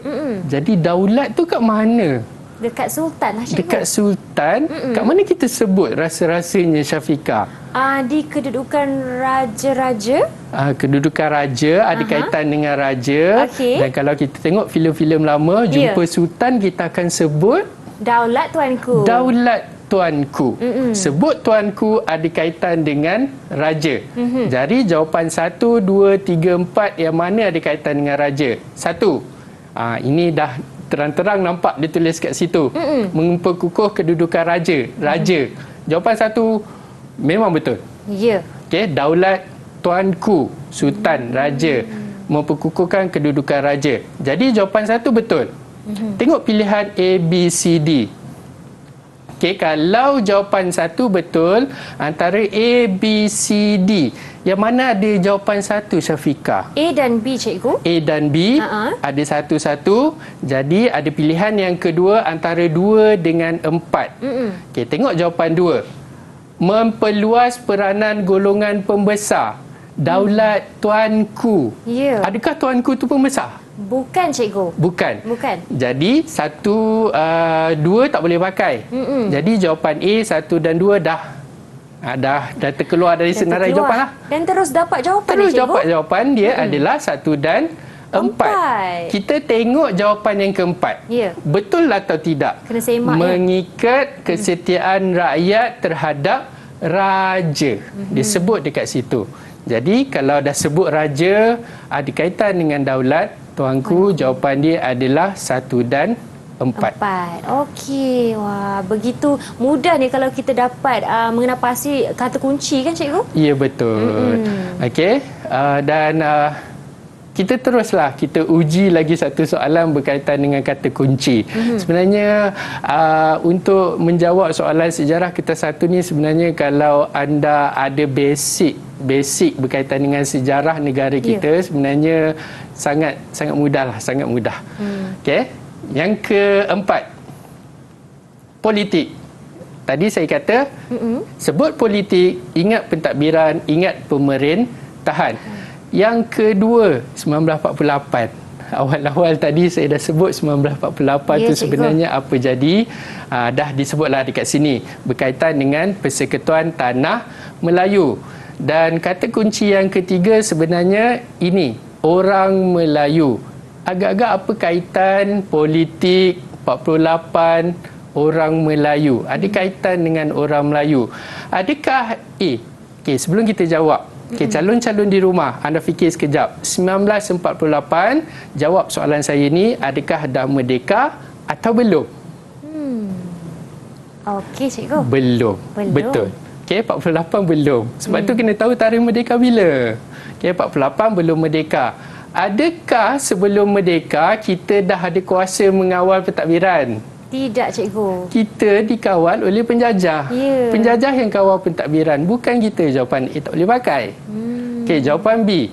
Speaker 3: Jadi daulat tu kat mana?
Speaker 2: Dekat Sultan lah cikgu. Dekat
Speaker 3: Sultan? Kat mana kita sebut rasa-rasanya Syafiqah?
Speaker 2: Di kedudukan raja-raja.
Speaker 3: Kedudukan raja, ada kaitan dengan raja. Dan kalau kita tengok filem-filem lama, jumpa Sultan, kita akan sebut
Speaker 2: Daulat Tuanku.
Speaker 3: Daulat Tuanku. Sebut Tuanku ada kaitan dengan raja. Jadi jawapan 1, 2, 3, 4 yang mana ada kaitan dengan raja? 1. Ini dah terang-terang nampak dia tulis kat situ. Memperkukuh kedudukan raja. Raja. Jawapan 1 memang betul.
Speaker 2: Ya.
Speaker 3: Okey, Daulat Tuanku, Sultan, raja. Memperkukuhkan kedudukan raja. Jadi jawapan 1 betul. Tengok pilihan A, B, C, D. Okey, kalau jawapan 1 betul, antara A, B, C, D, yang mana ada jawapan 1 Syafiqah?
Speaker 2: A dan B cikgu.
Speaker 3: A dan B ada satu-satu. Jadi ada pilihan yang kedua antara 2 dengan 4. Okey, tengok jawapan 2. memperluas peranan golongan pembesar. Daulat tuanku.
Speaker 2: Ya.
Speaker 3: Adakah tuanku tu pembesar?
Speaker 2: Bukan, cikgu.
Speaker 3: Bukan.
Speaker 2: Bukan.
Speaker 3: Jadi dua tak boleh pakai. Jadi jawapan A, 1 dan 2 dah terkeluar dari senarai jawapan lah.
Speaker 2: Dan terus dapat jawapan
Speaker 3: Terus
Speaker 2: cikgu?
Speaker 3: dapat jawapan dia adalah 1 dan 4. Kita tengok jawapan yang keempat.
Speaker 2: Ya.
Speaker 3: Betul atau tidak?
Speaker 2: Kena semak ya.
Speaker 3: Mengikat kesetiaan rakyat terhadap raja. Disebut dekat situ. Jadi kalau dah sebut raja ada kaitan dengan daulat, tuanku, jawapan dia adalah 1 dan 4.
Speaker 2: 4. Okey. Wah, begitu mudah ni kalau kita dapat mengenapasi kata kunci kan, cikgu?
Speaker 3: Ya, betul. Okey. Dan kita teruslah, kita uji lagi satu soalan berkaitan dengan kata kunci. Sebenarnya untuk menjawab soalan sejarah kita satu ni, sebenarnya kalau anda ada basic berkaitan dengan sejarah negara kita, sebenarnya sangat mudahlah, sangat mudah. Okey. Yang keempat, politik. Tadi saya kata sebut politik, ingat pentadbiran, ingat pemerintahan. Yang kedua, 1948. Awal-awal tadi saya dah sebut 1948 tu sebenarnya apa jadi. Dah disebutlah dekat sini. Berkaitan dengan Persekutuan Tanah Melayu. Dan kata kunci yang ketiga sebenarnya ini, orang Melayu. Agak-agak apa kaitan politik 48 orang Melayu? Ada kaitan dengan orang Melayu? Adakah okey, sebelum kita jawab, calon-calon di rumah, anda fikir sekejap. 1948, jawab soalan saya ni, adakah dah merdeka atau belum?
Speaker 2: Okey, cikgu.
Speaker 3: Belum. Betul. Okey, 48 belum. Sebab tu kena tahu tarikh merdeka bila. Okey, 48 belum merdeka. Adakah sebelum merdeka kita dah ada kuasa mengawal pentadbiran?
Speaker 2: Tidak, cikgu.
Speaker 3: Kita dikawal oleh penjajah.
Speaker 2: Ya.
Speaker 3: Penjajah yang kawal pentadbiran, bukan kita. Jawapan A tak boleh pakai. Okey, jawapan B.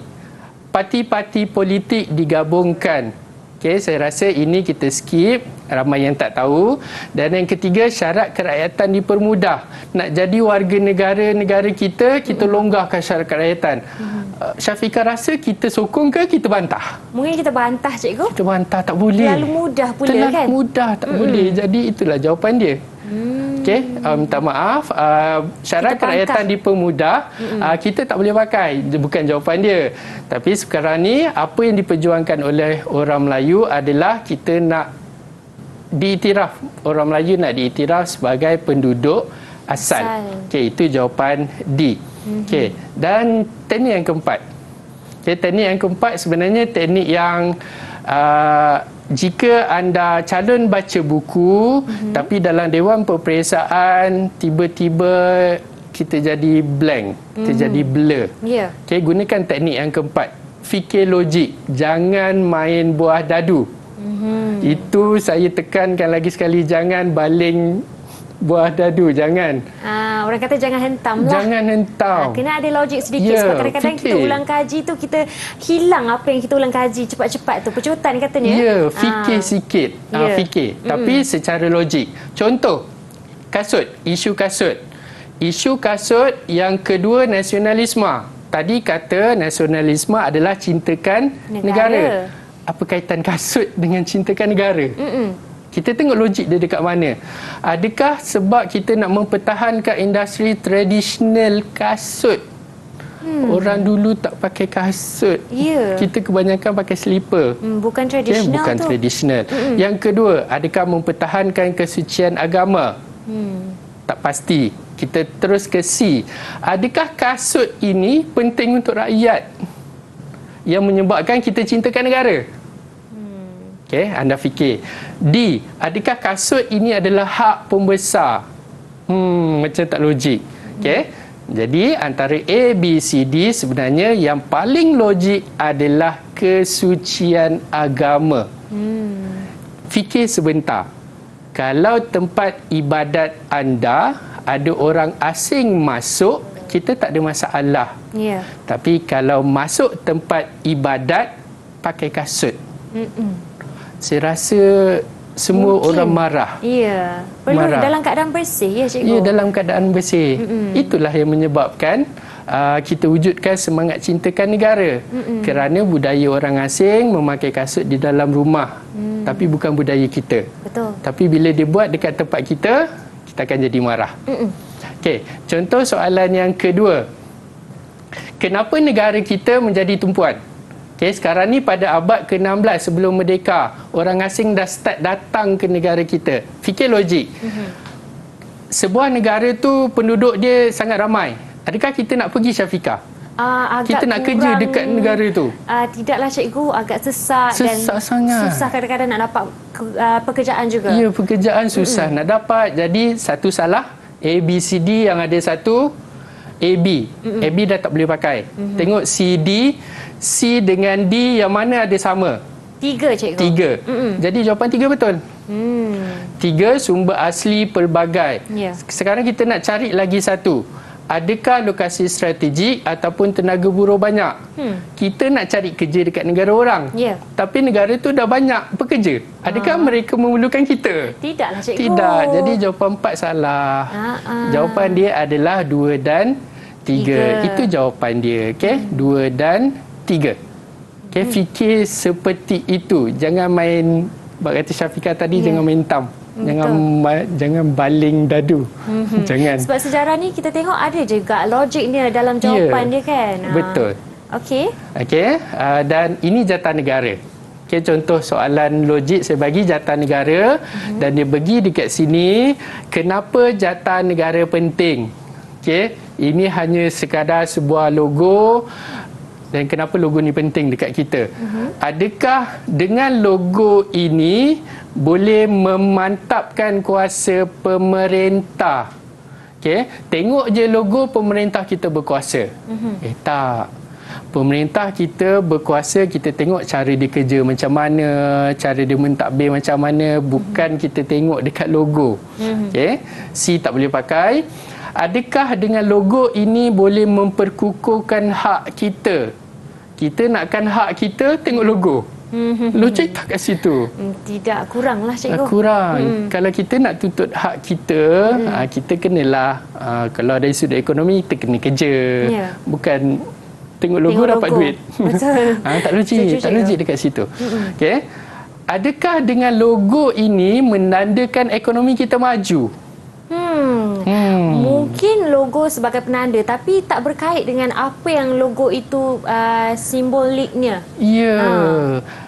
Speaker 3: Parti-parti politik digabungkan. Okey, saya rasa ini kita skip, ramai yang tak tahu. Dan yang ketiga, syarat kerakyatan dipermudah. Nak jadi warga negara kita longgarkan syarat kerakyatan. Syafiqah rasa kita sokong ke kita bantah?
Speaker 2: Mungkin kita bantah, cikgu.
Speaker 3: Kita bantah, tak boleh.
Speaker 2: Terlalu mudah pula
Speaker 3: Terlalu
Speaker 2: kan?
Speaker 3: mudah, tak boleh. Jadi itulah jawapan dia. Okey, minta maaf, syarat kerakyatan dipermudah, kita tak boleh pakai, bukan jawapan dia. Tapi sekarang ni apa yang diperjuangkan oleh orang Melayu adalah kita nak diiktiraf, orang Melayu nak diiktiraf sebagai penduduk asal. Okey, itu jawapan D. Okey, dan teknik yang keempat. Okey, teknik yang keempat sebenarnya teknik yang jika anda calon baca buku tapi dalam dewan peperiksaan tiba-tiba kita jadi blank, kita jadi blur.
Speaker 2: Ya.
Speaker 3: Okey, gunakan teknik yang keempat. Fikir logik, jangan main buah dadu. Itu saya tekankan lagi sekali, jangan baling buah dadu, jangan.
Speaker 2: Orang kata jangan hentam lah.
Speaker 3: Jangan hentam.
Speaker 2: Kena ada logik sedikit.
Speaker 3: Ya,
Speaker 2: Sebab kadang-kadang kita
Speaker 3: fikir.
Speaker 2: ulang kaji tu, kita hilang apa yang kita ulang kaji cepat-cepat tu. Pecutan katanya.
Speaker 3: Ya, fikir sikit.
Speaker 2: Ya.
Speaker 3: Fikir. Tapi secara logik. Contoh, kasut. Isu kasut. Isu kasut. Yang kedua, nasionalisme. Tadi kata nasionalisme adalah cintakan negara. Apa kaitan kasut dengan cintakan negara? Kita tengok logik dia dekat mana. Adakah sebab kita nak mempertahankan industri tradisional kasut? Orang dulu tak pakai kasut.
Speaker 2: Ya.
Speaker 3: Kita kebanyakan pakai slipper.
Speaker 2: Bukan tradisional
Speaker 3: Bukan
Speaker 2: tu.
Speaker 3: tradisional. Yang kedua, adakah mempertahankan kesucian agama? Tak pasti. Kita terus ke C. Adakah kasut ini penting untuk rakyat? Yang menyebabkan kita cintakan negara? Okey, anda fikir. D. Adakah kasut ini adalah hak pembesar? Macam tak logik. Okey. Jadi antara A, B, C, D sebenarnya yang paling logik adalah kesucian agama. Fikir sebentar. Kalau tempat ibadat anda ada orang asing masuk, kita tak ada masalah.
Speaker 2: Ya.
Speaker 3: Tapi kalau masuk tempat ibadat pakai kasut, saya rasa semua
Speaker 2: Mungkin.
Speaker 3: orang marah.
Speaker 2: Ya, perlu
Speaker 3: Marah.
Speaker 2: dalam keadaan bersih ya cikgu.
Speaker 3: Ya, dalam keadaan bersih. Itulah yang menyebabkan kita wujudkan semangat cintakan negara. Kerana budaya orang asing memakai kasut di dalam rumah. Tapi bukan budaya kita.
Speaker 2: Betul.
Speaker 3: Tapi bila dia buat dekat tempat kita, kita akan jadi marah. Okey, contoh soalan yang kedua. Kenapa negara kita menjadi tumpuan? Okay, sekarang ni pada abad ke-16 sebelum merdeka, orang asing dah start datang ke negara kita. Fikir logik. Sebuah negara tu penduduk dia sangat ramai. Adakah kita nak pergi, Syafiqah?
Speaker 2: Agak
Speaker 3: Kita nak kerja dekat negara tu?
Speaker 2: Tidaklah cikgu, agak sesak dan
Speaker 3: sangat.
Speaker 2: susah kadang-kadang nak dapat pekerjaan juga.
Speaker 3: Ya, pekerjaan susah nak dapat. Jadi satu salah, A, B, C, D yang ada satu, A, B. A, B dah tak boleh pakai. Tengok C, D. C dengan D yang mana ada sama?
Speaker 2: 3 cikgu.
Speaker 3: 3. Jadi jawapan 3 betul. 3 sumber asli pelbagai.
Speaker 2: Ya.
Speaker 3: Sekarang kita nak cari lagi satu. Adakah lokasi strategik ataupun tenaga buruh banyak? Kita nak cari kerja dekat negara orang.
Speaker 2: Ya.
Speaker 3: Tapi negara tu dah banyak pekerja. Adakah mereka memerlukan kita?
Speaker 2: Tidaklah cikgu.
Speaker 3: Tidak. Jadi jawapan 4 salah. Jawapan dia adalah 2 dan 3. Itu jawapan dia. Okey? 2 dan 3. Okay, fikir seperti itu. Jangan main, bak kata Syafiqah tadi, jangan main tam. Jangan baling dadu. Jangan.
Speaker 2: Sebab sejarah ni kita tengok ada juga logiknya dalam jawapan dia kan.
Speaker 3: Betul.
Speaker 2: Okey.
Speaker 3: Okey, dan ini jatah negara. Okey, contoh soalan logik saya bagi jatah negara dan dia bagi dekat sini, kenapa jatah negara penting? Okey, ini hanya sekadar sebuah logo. Dan kenapa logo ni penting dekat kita? Adakah dengan logo ini boleh memantapkan kuasa pemerintah? Okay? Tengok je logo, pemerintah kita berkuasa. Tak. Pemerintah kita berkuasa, kita tengok cara dia kerja macam mana, cara dia mentadbir macam mana, bukan kita tengok dekat logo. Okay? C tak boleh pakai. Adakah dengan logo ini boleh memperkukuhkan hak kita? Kita nakkan hak kita, tengok logo. Logik tak kat situ?
Speaker 2: Tidak, kuranglah cikgu.
Speaker 3: Kurang. Kalau kita nak tuntut hak kita, kita kenalah, kalau dari sudut ekonomi, kita kena kerja. Bukan tengok logo dapat duit.
Speaker 2: Betul.
Speaker 3: Tak logik. Tak logik dekat situ. Okay. Adakah dengan logo ini menandakan ekonomi kita maju?
Speaker 2: Mungkin logo sebagai penanda, tapi tak berkait dengan apa yang logo itu simboliknya.
Speaker 3: Ya.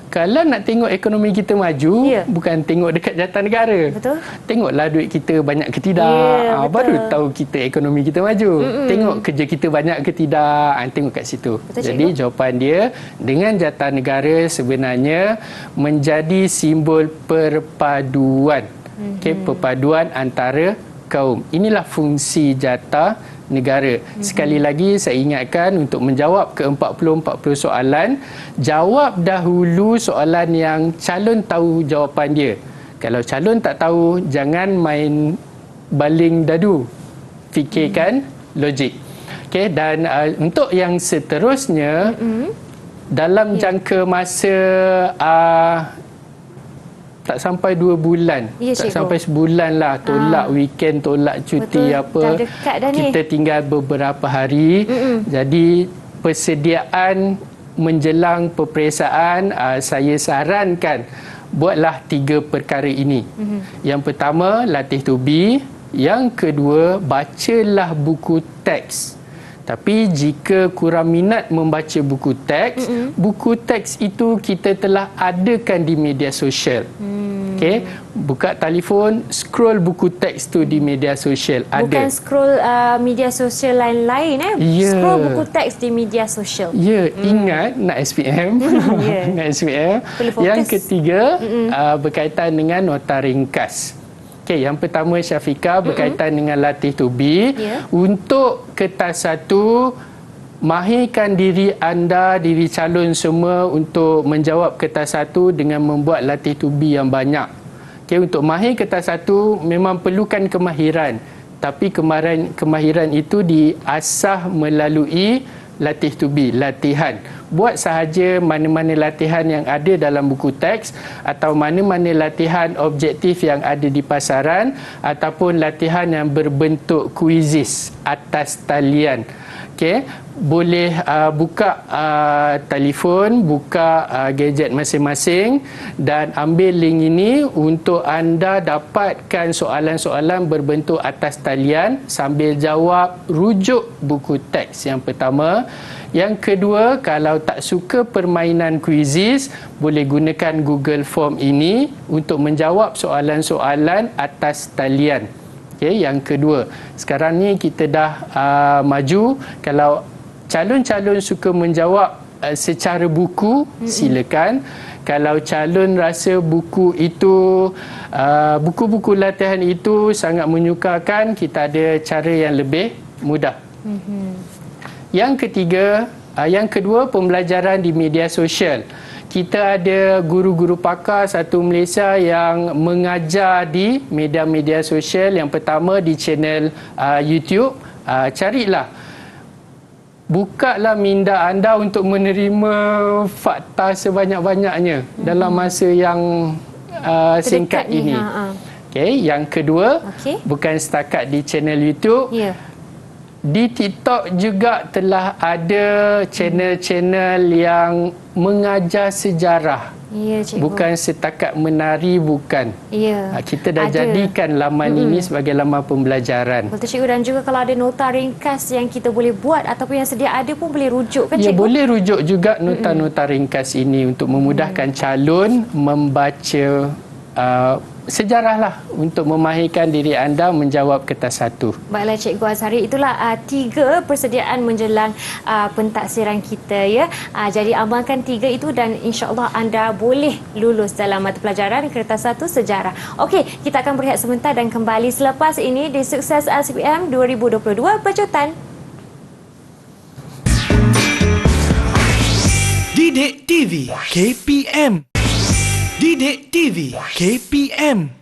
Speaker 3: Kalau nak tengok ekonomi kita maju, bukan tengok dekat jatah negara.
Speaker 2: Betul.
Speaker 3: Tengoklah duit kita banyak ke tidak. Baru tahu kita ekonomi kita maju. Tengok kerja kita banyak ke tidak. Tengok kat situ.
Speaker 2: Betul,
Speaker 3: jadi
Speaker 2: cikgu?
Speaker 3: jawapan dia, dengan jatah negara sebenarnya menjadi simbol perpaduan. Perpaduan antara kaum. Inilah fungsi jatah negara. Sekali lagi saya ingatkan, untuk menjawab ke 40 soalan, jawab dahulu soalan yang calon tahu jawapan dia. Kalau calon tak tahu, jangan main baling dadu. Fikirkan logik. Okey, dan untuk yang seterusnya, dalam jangka masa tak sampai 2 bulan, tak sampai sebulan lah, tolak weekend, tolak cuti. Betul. Apa,
Speaker 2: dah dekat dah
Speaker 3: kita
Speaker 2: ni.
Speaker 3: tinggal beberapa hari. Jadi persediaan menjelang peperiksaan, saya sarankan buatlah 3 perkara ini. Yang pertama, latih to be. Yang kedua, bacalah buku teks. Tapi jika kurang minat membaca buku teks itu kita telah adakan di media sosial. Okay? Buka telefon, scroll buku teks tu di media sosial.
Speaker 2: Bukan scroll media sosial lain-lain. Scroll buku teks di media sosial.
Speaker 3: Ya, ingat nak SPM. Nak SPM. Yang ketiga, berkaitan dengan nota ringkas. Okey, yang pertama Syafiqah berkaitan dengan latih to be. Untuk kertas 1, mahirkan diri anda, diri calon semua untuk menjawab kertas 1 dengan membuat latih to be yang banyak. Okey, untuk mahir kertas 1 memang perlukan kemahiran. Tapi kemahiran itu diasah melalui latih to be, latihan. Buat sahaja mana-mana latihan yang ada dalam buku teks atau mana-mana latihan objektif yang ada di pasaran ataupun latihan yang berbentuk kuizis atas talian. Okey, boleh buka telefon, buka gadget masing-masing dan ambil link ini untuk anda dapatkan soalan-soalan berbentuk atas talian sambil jawab rujuk buku teks yang pertama. Yang kedua, kalau tak suka permainan kuizis, boleh gunakan Google Form ini untuk menjawab soalan-soalan atas talian. Okay, yang kedua, sekarang ni kita dah maju. Kalau calon-calon suka menjawab secara buku, silakan. Kalau calon rasa buku itu, buku-buku latihan itu sangat menyukakan, kita ada cara yang lebih mudah. Yang ketiga, yang kedua, pembelajaran di media sosial. Kita ada guru-guru pakar satu Malaysia yang mengajar di media-media sosial. Yang pertama di channel YouTube. Carilah. Bukalah minda anda untuk menerima fakta sebanyak-banyaknya dalam masa yang singkat ini. Okay, yang kedua, bukan setakat di channel YouTube. Di TikTok juga telah ada channel-channel yang mengajar sejarah. Ya, cikgu. Bukan setakat menari, bukan. Ya. Kita dah jadikan laman ini sebagai laman pembelajaran.
Speaker 2: Betul, cikgu. Dan juga kalau ada nota ringkas yang kita boleh buat ataupun yang sedia ada pun boleh rujuk kan, cikgu?
Speaker 3: Ya, boleh rujuk juga nota-nota ringkas ini untuk memudahkan calon membaca sejarah lah untuk memahirkan diri anda menjawab kertas satu.
Speaker 2: Baiklah Cikgu Azhari, itulah 3 persediaan menjelang pentaksiran kita ya. Jadi amalkan 3 itu dan insya-Allah anda boleh lulus dalam mata pelajaran kertas satu sejarah. Okey, kita akan berehat sebentar dan kembali selepas ini di Sukses SPM 2022 Pecutan.
Speaker 1: Didik TV KPM. Didik TV KPM.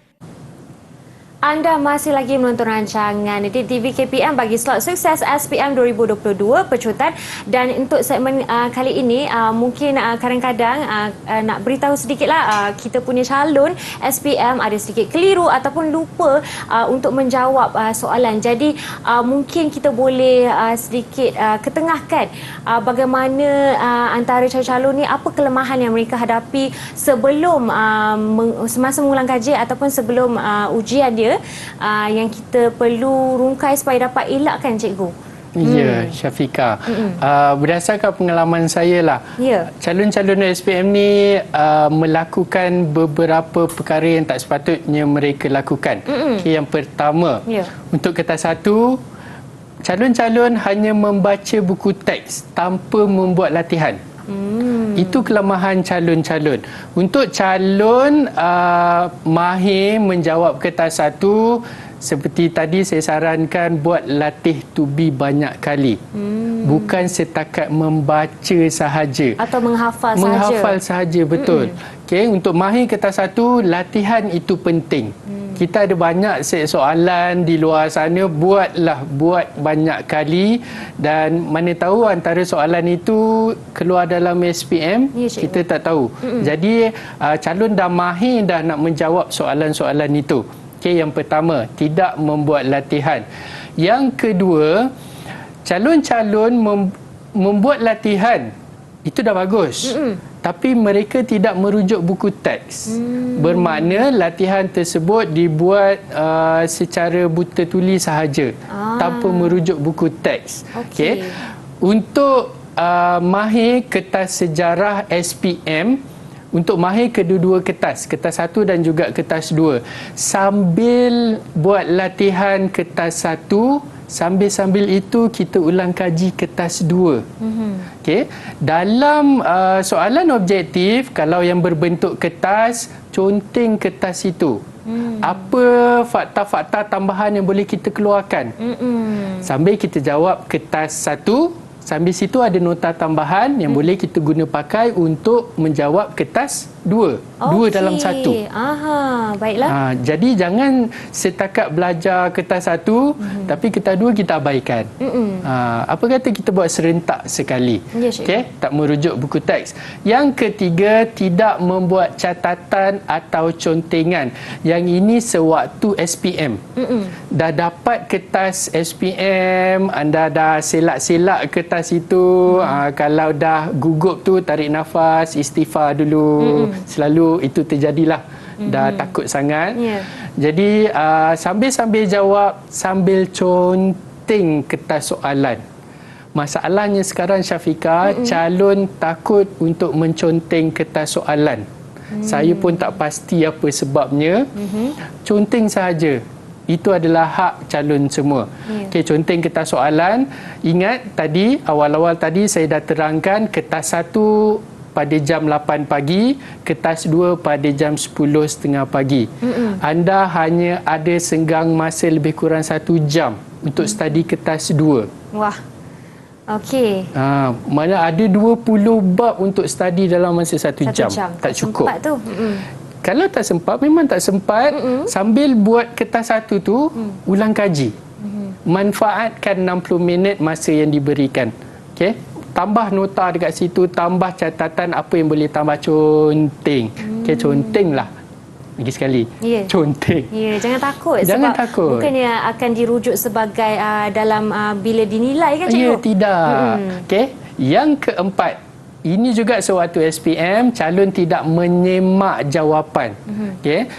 Speaker 2: Anda masih lagi menonton rancangan Didik TV KPM bagi slot Sukses SPM 2022 Pecutan. Dan untuk segmen kali ini mungkin kadang-kadang nak beritahu sedikitlah kita punya calon SPM ada sedikit keliru ataupun lupa untuk menjawab soalan. Jadi mungkin kita boleh sedikit ketengahkan bagaimana antara calon-calon ni, apa kelemahan yang mereka hadapi sebelum semasa mengulang kajian ataupun sebelum ujian dia, yang kita perlu rungkai supaya dapat elakkan, cikgu.
Speaker 3: Ya, Syafiqah. Berdasarkan pengalaman saya lah, calon-calon SPM ni melakukan beberapa perkara yang tak sepatutnya mereka lakukan. Okay, yang pertama, untuk kertas satu, calon-calon hanya membaca buku teks tanpa membuat latihan. Itu kelemahan calon-calon. Untuk calon mahir menjawab kertas satu, seperti tadi saya sarankan buat latih to be banyak kali. Bukan setakat membaca sahaja.
Speaker 2: Atau menghafal sahaja.
Speaker 3: Menghafal sahaja, betul. Okay, untuk mahir kertas satu, latihan itu penting. Kita ada banyak set soalan di luar sana, buat banyak kali dan mana tahu antara soalan itu keluar dalam SPM, kita tak tahu. Jadi calon dah mahir dah nak menjawab soalan-soalan itu. Okay, yang pertama, tidak membuat latihan. Yang kedua, calon-calon membuat latihan, itu dah bagus. Tapi mereka tidak merujuk buku teks. Bermakna latihan tersebut dibuat secara buta tuli sahaja, tanpa merujuk buku teks. Okay. Untuk mahir kertas sejarah SPM, untuk mahir kedua-dua kertas satu dan juga kertas dua, sambil buat latihan kertas satu, sambil-sambil itu kita ulang kaji kertas 2. Okay. Dalam soalan objektif, kalau yang berbentuk kertas, conteng kertas itu. Apa fakta-fakta tambahan yang boleh kita keluarkan? Sambil kita jawab kertas 1, sambil situ ada nota tambahan yang boleh kita guna pakai untuk menjawab kertas dua. Dua dalam satu.
Speaker 2: Aha, baiklah.
Speaker 3: Jadi jangan setakat belajar kertas satu, tapi kertas dua kita abaikan. Apa kata kita buat serentak sekali.
Speaker 2: Ya, cikgu.
Speaker 3: Okey, tak merujuk buku teks. Yang ketiga, tidak membuat catatan atau contengan. Yang ini sewaktu SPM. Dah dapat kertas SPM, anda dah selak-selak kertas itu. Kalau dah gugup tu, tarik nafas, istighfar dulu. Selalu itu terjadilah. Dah takut sangat. Jadi sambil-sambil jawab, sambil conteng kertas soalan. Masalahnya sekarang, Syafiqah, calon takut untuk menconteng kertas soalan. Saya pun tak pasti apa sebabnya. Conteng sahaja. Itu adalah hak calon semua. Okey, conteng kertas soalan. Ingat tadi, awal-awal tadi saya dah terangkan kertas satu pada jam 8 pagi, kertas 2 pada jam 10.30 pagi. Anda hanya ada senggang masa lebih kurang 1 jam untuk study kertas 2.
Speaker 2: Wah. Okey.
Speaker 3: Mana ada 20 bab untuk study dalam masa 1 jam. Tak cukup.
Speaker 2: Sempat tu.
Speaker 3: Kalau tak sempat, memang tak sempat. Sambil buat kertas satu tu, ulang kaji. Manfaatkan 60 minit masa yang diberikan. Okey. Tambah nota dekat situ, tambah catatan apa yang boleh tambah conteng. Okey, contenglah. Lagi sekali. Conteng.
Speaker 2: Jangan takut.
Speaker 3: Jangan
Speaker 2: sebab
Speaker 3: takut.
Speaker 2: Bukannya akan dirujuk sebagai dalam bila dinilai kan, cikgu?
Speaker 3: Tidak. Okey. Yang keempat, ini juga sewaktu SPM, calon tidak menyemak jawapan. Okey.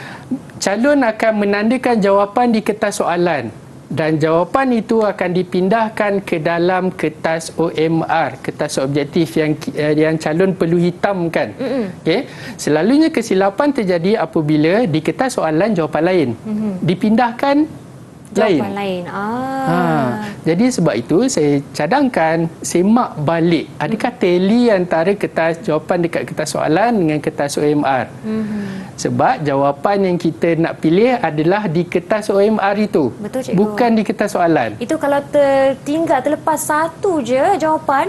Speaker 3: Calon akan menandakan jawapan di kertas soalan. Dan jawapan itu akan dipindahkan ke dalam kertas OMR, kertas objektif yang calon perlu hitamkan. Okay? Selalunya kesilapan terjadi apabila di kertas soalan jawapan lain. Dipindahkan
Speaker 2: jawapan lain.
Speaker 3: Jadi sebab itu saya cadangkan semak balik. Adakah tally antara kertas jawapan dekat kertas soalan dengan kertas OMR? Sebab jawapan yang kita nak pilih adalah di kertas OMR itu.
Speaker 2: Betul, cikgu.
Speaker 3: Bukan di kertas soalan.
Speaker 2: Itu kalau terlepas satu je jawapan,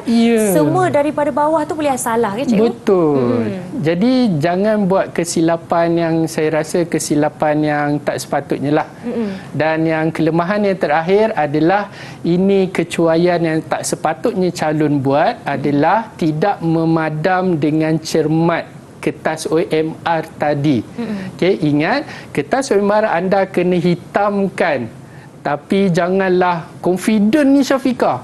Speaker 2: semua daripada bawah tu boleh salah kan, cikgu?
Speaker 3: Betul. Jadi jangan buat kesilapan yang saya rasa kesilapan yang tak sepatutnya lah. Dan yang kelemahan yang terakhir adalah ini kecuaian yang tak sepatutnya calon buat adalah tidak memadam dengan cermat kertas OMR tadi. Okey, ingat kertas OMR anda kena hitamkan. Tapi janganlah confident ni, Syafiqah.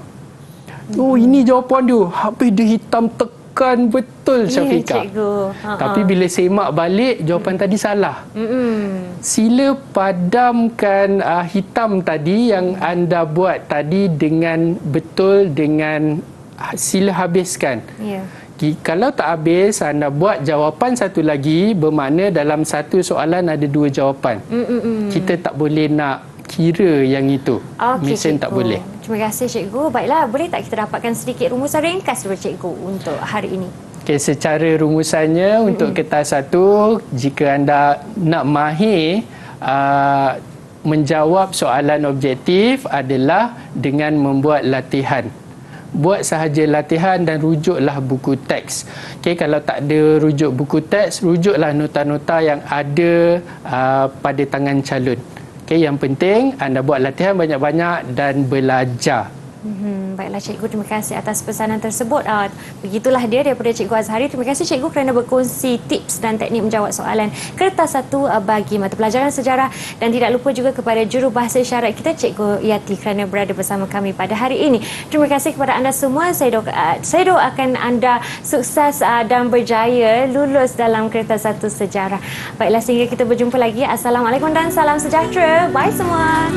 Speaker 3: Ini jawapan dia. Habis dia hitam tekan betul, Syafiqah. Tapi bila semak balik jawapan tadi salah. Sila padamkan hitam tadi yang anda buat tadi dengan betul, dengan sila habiskan. Kalau tak habis, anda buat jawapan satu lagi, bermakna dalam satu soalan ada dua jawapan. Kita tak boleh nak kira yang itu. Mesin tak boleh.
Speaker 2: Terima kasih, cikgu. Baiklah, boleh tak kita dapatkan sedikit rumusan ringkas daripada cikgu untuk hari ini?
Speaker 3: Okay, secara rumusannya untuk kertas satu, jika anda nak mahir menjawab soalan objektif adalah dengan membuat latihan. Buat sahaja latihan dan rujuklah buku teks. Okay, kalau tak ada rujuk buku teks, rujuklah nota-nota yang ada pada tangan calon. Okay, yang penting anda buat latihan banyak-banyak dan belajar.
Speaker 2: Baiklah, cikgu, terima kasih atas pesanan tersebut. Begitulah dia daripada Cikgu Azhari. Terima kasih, cikgu, kerana berkongsi tips dan teknik menjawab soalan kertas satu bagi mata pelajaran sejarah. Dan tidak lupa juga kepada jurubahasa isyarat kita, Cikgu Yati, kerana berada bersama kami pada hari ini. Terima kasih kepada anda semua. Saya doakan anda sukses dan berjaya lulus dalam kertas satu sejarah. Baiklah, sehingga kita berjumpa lagi. Assalamualaikum dan salam sejahtera. Bye semua.